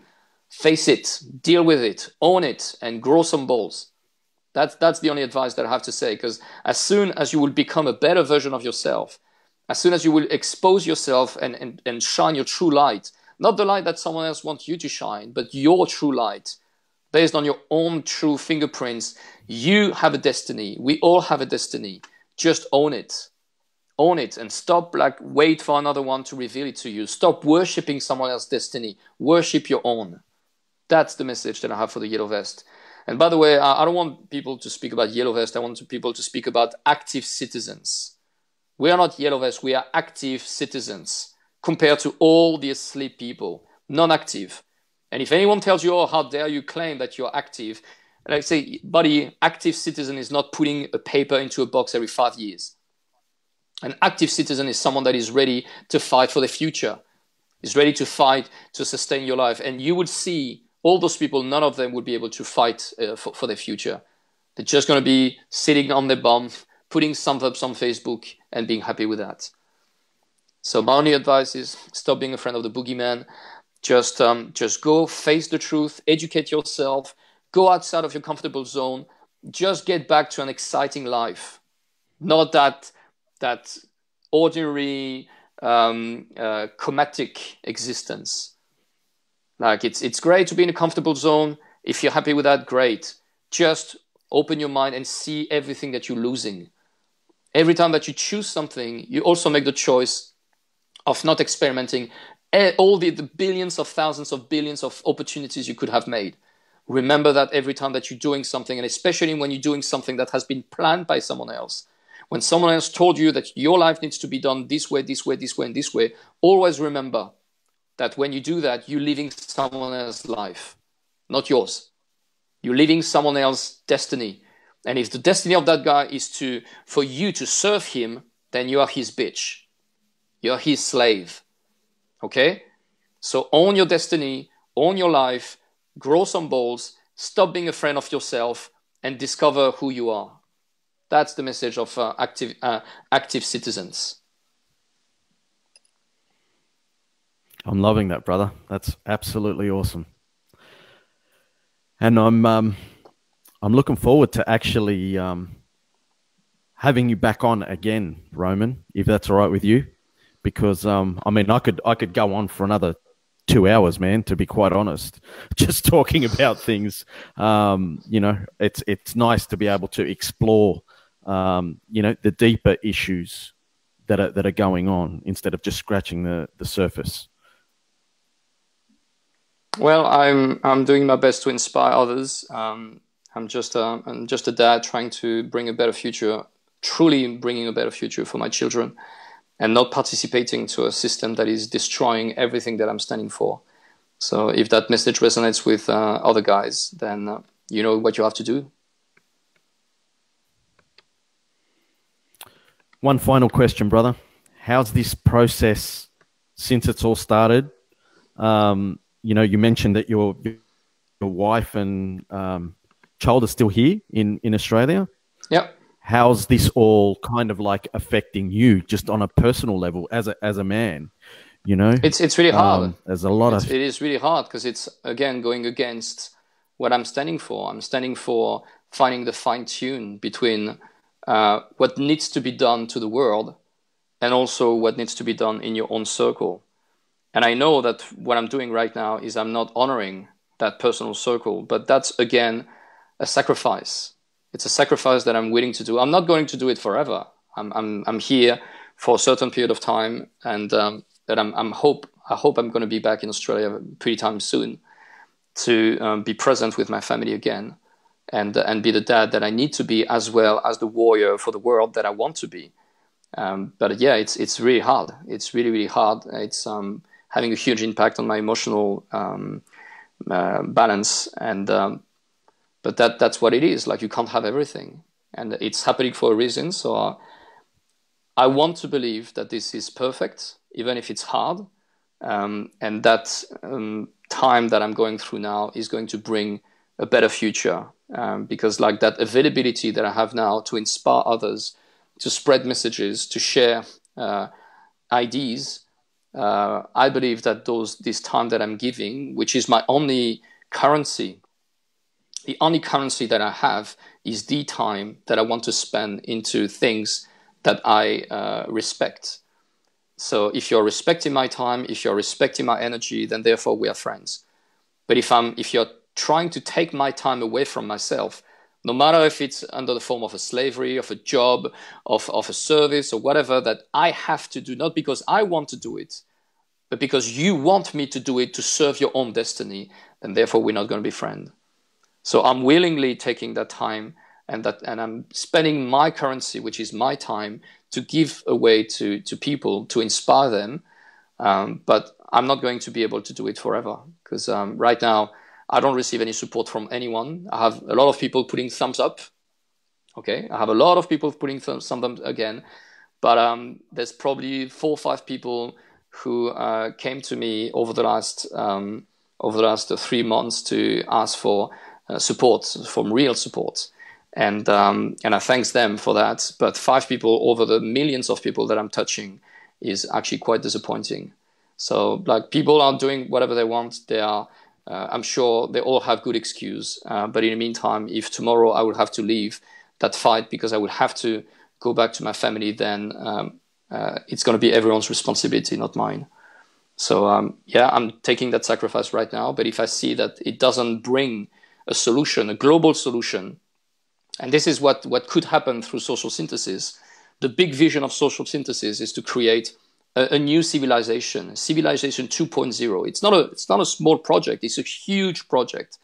Face it, deal with it, own it, and grow some balls. That's the only advice that I have to say, because as soon as you will become a better version of yourself, as soon as you will expose yourself and shine your true light, not the light that someone else wants you to shine, but your true light, based on your own true fingerprints, you have a destiny. We all have a destiny. Just own it. Own it and stop wait for another one to reveal it to you. Stop worshipping someone else's destiny. Worship your own. That's the message that I have for the Yellow Vest. And by the way, I don't want people to speak about Yellow Vest. I want people to speak about active citizens. We are not Yellow Vest. We are active citizens compared to all the asleep people, non-active. And if anyone tells you, oh, how dare you claim that you're active, and I say, buddy, active citizen is not putting a paper into a box every 5 years. An active citizen is someone that is ready to fight for the future, is ready to fight to sustain your life. And you would see all those people, none of them would be able to fight for their future. They're just going to be sitting on their bum, putting some ups on Facebook and being happy with that. So my only advice is stop being a friend of the boogeyman. Just go face the truth, educate yourself, go outside of your comfortable zone, just get back to an exciting life. Not that ordinary comatic existence. Like it's great to be in a comfortable zone. If you're happy with that, great. Just open your mind and see everything that you're losing. Every time that you choose something, you also make the choice of not experimenting all the billions of thousands of billions of opportunities you could have made. Remember that every time that you're doing something, and especially when you're doing something that has been planned by someone else, when someone else told you that your life needs to be done this way, this way, this way, and this way, always remember that when you do that, you're living someone else's life, not yours. You're living someone else's destiny. And if the destiny of that guy is for you to serve him, then you are his bitch. You're his slave. Okay? So own your destiny, own your life, grow some balls, stop being a friend of yourself, and discover who you are. That's the message of active citizens. I'm loving that, brother. That's absolutely awesome. And I'm looking forward to actually having you back on again, Roman, if that's all right with you, because I mean, I could go on for another 2 hours, man. To be quite honest, just talking about things. You know, it's nice to be able to explore, you know, the deeper issues that are going on instead of just scratching the surface. Well, I'm doing my best to inspire others. I'm just a dad trying to bring a better future, truly bringing a better future for my children, and not participating to a system that is destroying everything that I'm standing for. So if that message resonates with other guys, then you know what you have to do. One final question, brother. How's this process since it's all started? You mentioned that your wife and child are still here in Australia. Yeah. How's this all kind of like affecting you just on a personal level as a man? It's really hard. There's a lot of it is really hard because it's again going against what I'm standing for. I'm standing for finding the fine tune between what needs to be done to the world and also what needs to be done in your own circle. And I know that what I'm doing right now is I'm not honoring that personal circle, but that's again a sacrifice. It's a sacrifice that I'm willing to do. I'm not going to do it forever. I'm here for a certain period of time, and that I hope I'm going to be back in Australia pretty time soon to be present with my family again, and be the dad that I need to be, as well as the warrior for the world that I want to be. But yeah, it's really hard. It's really, really hard. It's having a huge impact on my emotional balance, and but that's what it is. Like, you can't have everything, and it's happening for a reason. So I want to believe that this is perfect, even if it's hard, and that time that I'm going through now is going to bring a better future, because like that availability that I have now to inspire others, to spread messages, to share ideas. I believe that this time that I'm giving, which is my only currency, the only currency that I have is the time that I want to spend into things that I respect. So if you're respecting my time, if you're respecting my energy, then therefore we are friends. But if you're trying to take my time away from myself, no matter if it's under the form of a slavery, of a job, of a service, or whatever that I have to do, not because I want to do it, but because you want me to do it to serve your own destiny, then therefore we're not going to be friends. So I'm willingly taking that time, and I'm spending my currency, which is my time, to give away to people, to inspire them. But I'm not going to be able to do it forever, because right now I don't receive any support from anyone. I have a lot of people putting thumbs up. Okay, I have a lot of people putting thumbs up again, but there's probably 4 or 5 people who came to me over the last 3 months to ask for support, from real support, and I thank them for that. But 5 people over the millions of people that I'm touching is actually quite disappointing. So like, people are doing whatever they want. They are. I'm sure they all have good excuse. But in the meantime, if tomorrow I would have to leave that fight because I would have to go back to my family, then it's going to be everyone's responsibility, not mine. So yeah, I'm taking that sacrifice right now. But if I see that it doesn't bring a solution, a global solution, and this is what could happen through social synthesis. The big vision of social synthesis is to create a new civilization 2.0. It's not a small project. It's a huge project.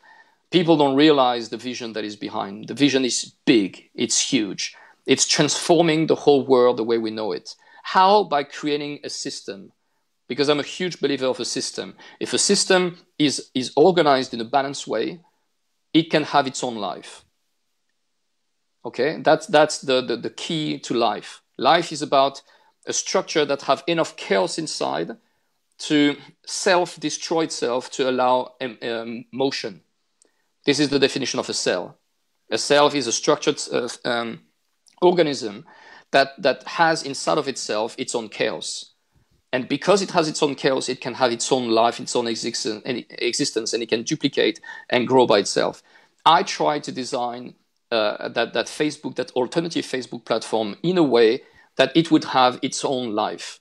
People don't realize the vision that is behind. The vision is big. It's huge. It's transforming the whole world the way we know it. How? By creating a system. Because I'm a huge believer of a system. If a system is organized in a balanced way, it can have its own life. Okay, that's the key to life. Life is about a structure that have enough chaos inside to self-destroy itself, to allow motion. This is the definition of a cell. A cell is a structured organism that has inside of itself its own chaos. And because it has its own chaos, it can have its own life, its own existence, and it can duplicate and grow by itself. I try to design that Facebook, that alternative Facebook platform, in a way that it would have its own life.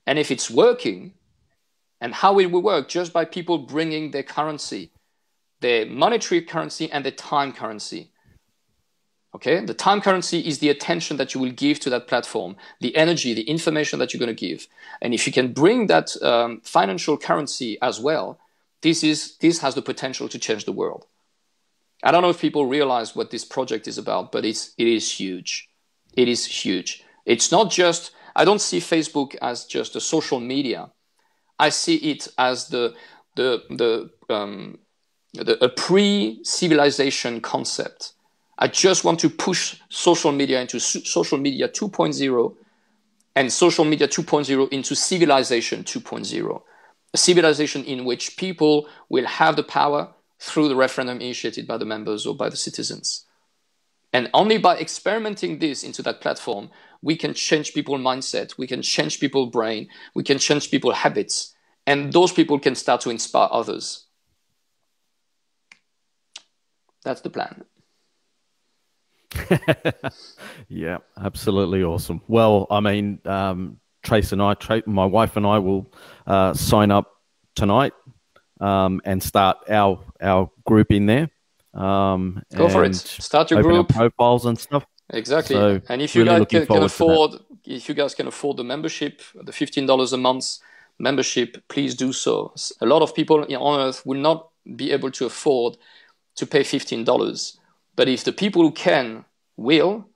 And if it's working, and how it will work, just by people bringing their currency, their monetary currency and their time currency. Okay, the time currency is the attention that you will give to that platform, the energy, the information that you're going to give. And if you can bring that financial currency as well, this has the potential to change the world. I don't know if people realize what this project is about, but it is huge. It is huge. It's not just, I don't see Facebook as just a social media. I see it as a pre-civilization concept. I just want to push social media into social media 2.0 and social media 2.0 into civilization 2.0, a civilization in which people will have the power through the referendum initiated by the members or by the citizens. And only by experimenting this into that platform, we can change people's mindset, we can change people's brain, we can change people's habits, and those people can start to inspire others. That's the plan. Yeah, absolutely awesome. Well, I mean, Trace and I, my wife and I will sign up tonight and start our group in there. Go for it. Start your open group. Our profiles and stuff. Exactly. So and if you really guys can afford, if you guys can afford the membership, the $15 a month membership, please do so. A lot of people on Earth will not be able to afford to pay $15. But if the people who can will,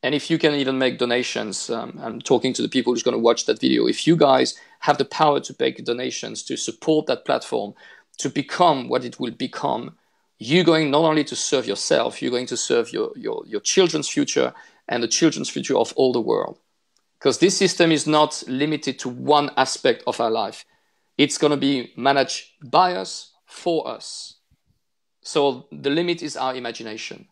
and if you can even make donations, I'm talking to the people who's going to watch that video. If you guys have the power to make donations to support that platform to become what it will become, you're going not only to serve yourself, you're going to serve your children's future and the children's future of all the world. Because this system is not limited to one aspect of our life. It's going to be managed by us, for us. So the limit is our imagination.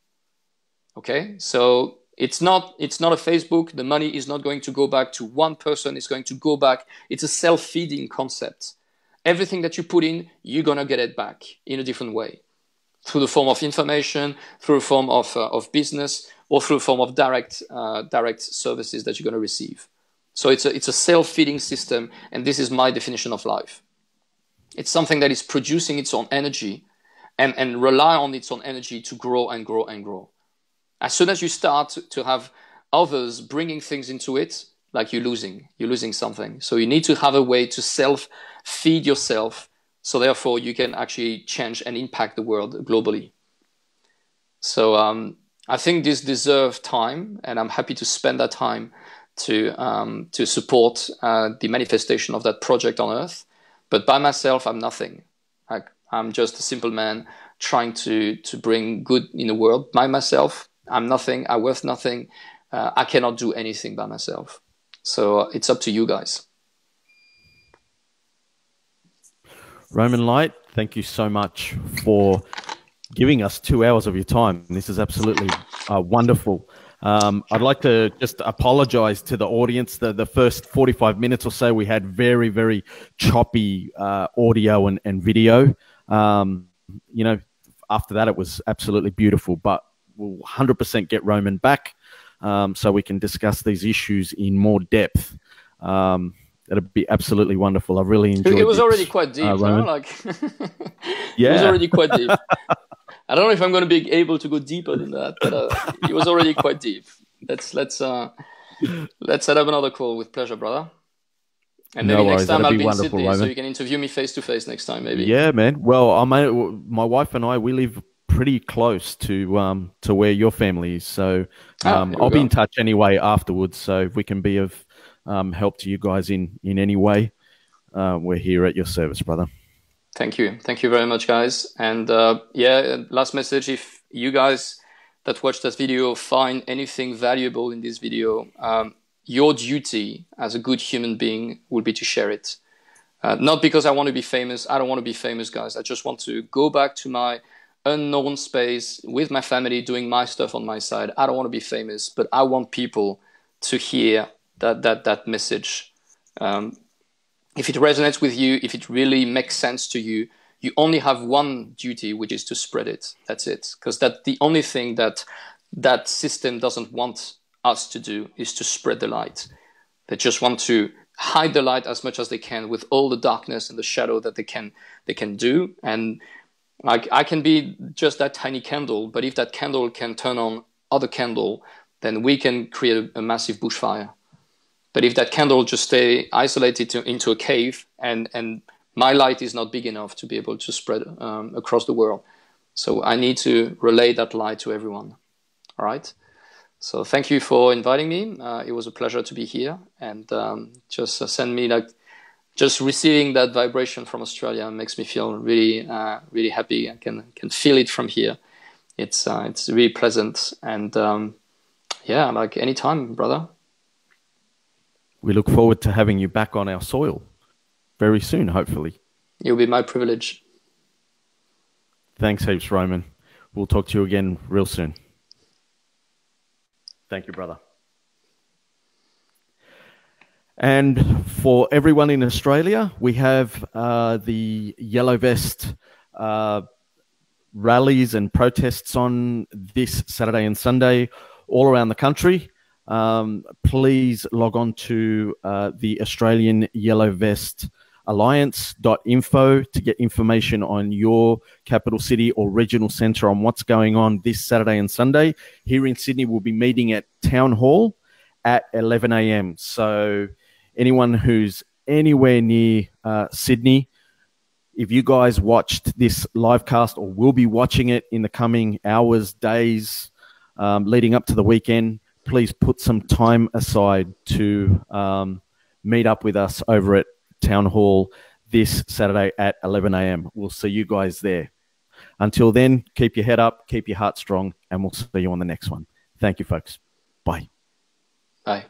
Okay? So it's not a Facebook. The money is not going to go back to one person. It's going to go back. It's a self-feeding concept. Everything that you put in, you're going to get it back in a different way. Through the form of information, through a form of business, or through a form of direct services that you're going to receive. So it's a self-feeding system, and this is my definition of life. It's something that is producing its own energy and rely on its own energy to grow and grow and grow. As soon as you start to have others bringing things into it, like you're losing something. So you need to have a way to self-feed yourself, so therefore you can actually change and impact the world globally. So I think this deserves time, and I'm happy to spend that time to support the manifestation of that project on Earth. But by myself, I'm nothing. I'm just a simple man trying to bring good in the world. By myself, I'm nothing. I'm worth nothing. I cannot do anything by myself. So it's up to you guys. Roman Light, thank you so much for giving us 2 hours of your time. This is absolutely wonderful. I'd like to just apologize to the audience. The first 45 minutes or so, we had very, very choppy audio and video. You know, after that, it was absolutely beautiful, but we'll 100% get Roman back so we can discuss these issues in more depth. That'd be absolutely wonderful. I really enjoyed it. It was already quite deep, Roman. Like, yeah. It was already quite deep. I don't know if I'm going to be able to go deeper than that, but it was already quite deep. Let's set up another call with pleasure, brother. And maybe next time I'll be in Sydney, Roman. So you can interview me face to face next time, maybe. Yeah, man. Well, my wife and I, we live pretty close to where your family is, so I'll be in touch anyway afterwards. So if we can be of help to you guys in any way, we're here at your service, brother. Thank you very much, guys. And yeah, last message: if you guys that watch this video find anything valuable in this video, your duty as a good human being will be to share it. Not because I want to be famous. I don't want to be famous, guys. I just want to go back to my unknown space with my family, doing my stuff on my side. I don't want to be famous, but I want people to hear that message. If it resonates with you, if it really makes sense to you, you only have one duty, which is to spread it. That's it. Because that's the only thing that system doesn't want us to do, is to spread the light. They just want to hide the light as much as they can with all the darkness and the shadow that they can do. And like, I can be just that tiny candle, but if that candle can turn on other candle, then we can create a massive bushfire. But if that candle just stay isolated into a cave, and my light is not big enough to be able to spread across the world. So I need to relay that light to everyone. All right. So thank you for inviting me. It was a pleasure to be here, and just send me just receiving that vibration from Australia makes me feel really, really happy. I can feel it from here. It's really pleasant, and yeah, like anytime, brother. we look forward to having you back on our soil very soon, hopefully. It'll be my privilege. Thanks heaps, Roman. We'll talk to you again real soon. Thank you, brother. And for everyone in Australia, we have the Yellow Vest rallies and protests on this Saturday and Sunday all around the country. Please log on to the Australian Yellow Vest Alliance.info to get information on your capital city or regional centre on what's going on this Saturday and Sunday. Here in Sydney, we'll be meeting at Town Hall at 11 a.m. So anyone who's anywhere near Sydney, if you guys watched this live cast or will be watching it in the coming hours, days, leading up to the weekend, please put some time aside to meet up with us over at Town Hall this Saturday at 11 a.m. We'll see you guys there. Until then, keep your head up, keep your heart strong, and we'll see you on the next one. Thank you, folks. Bye. Bye.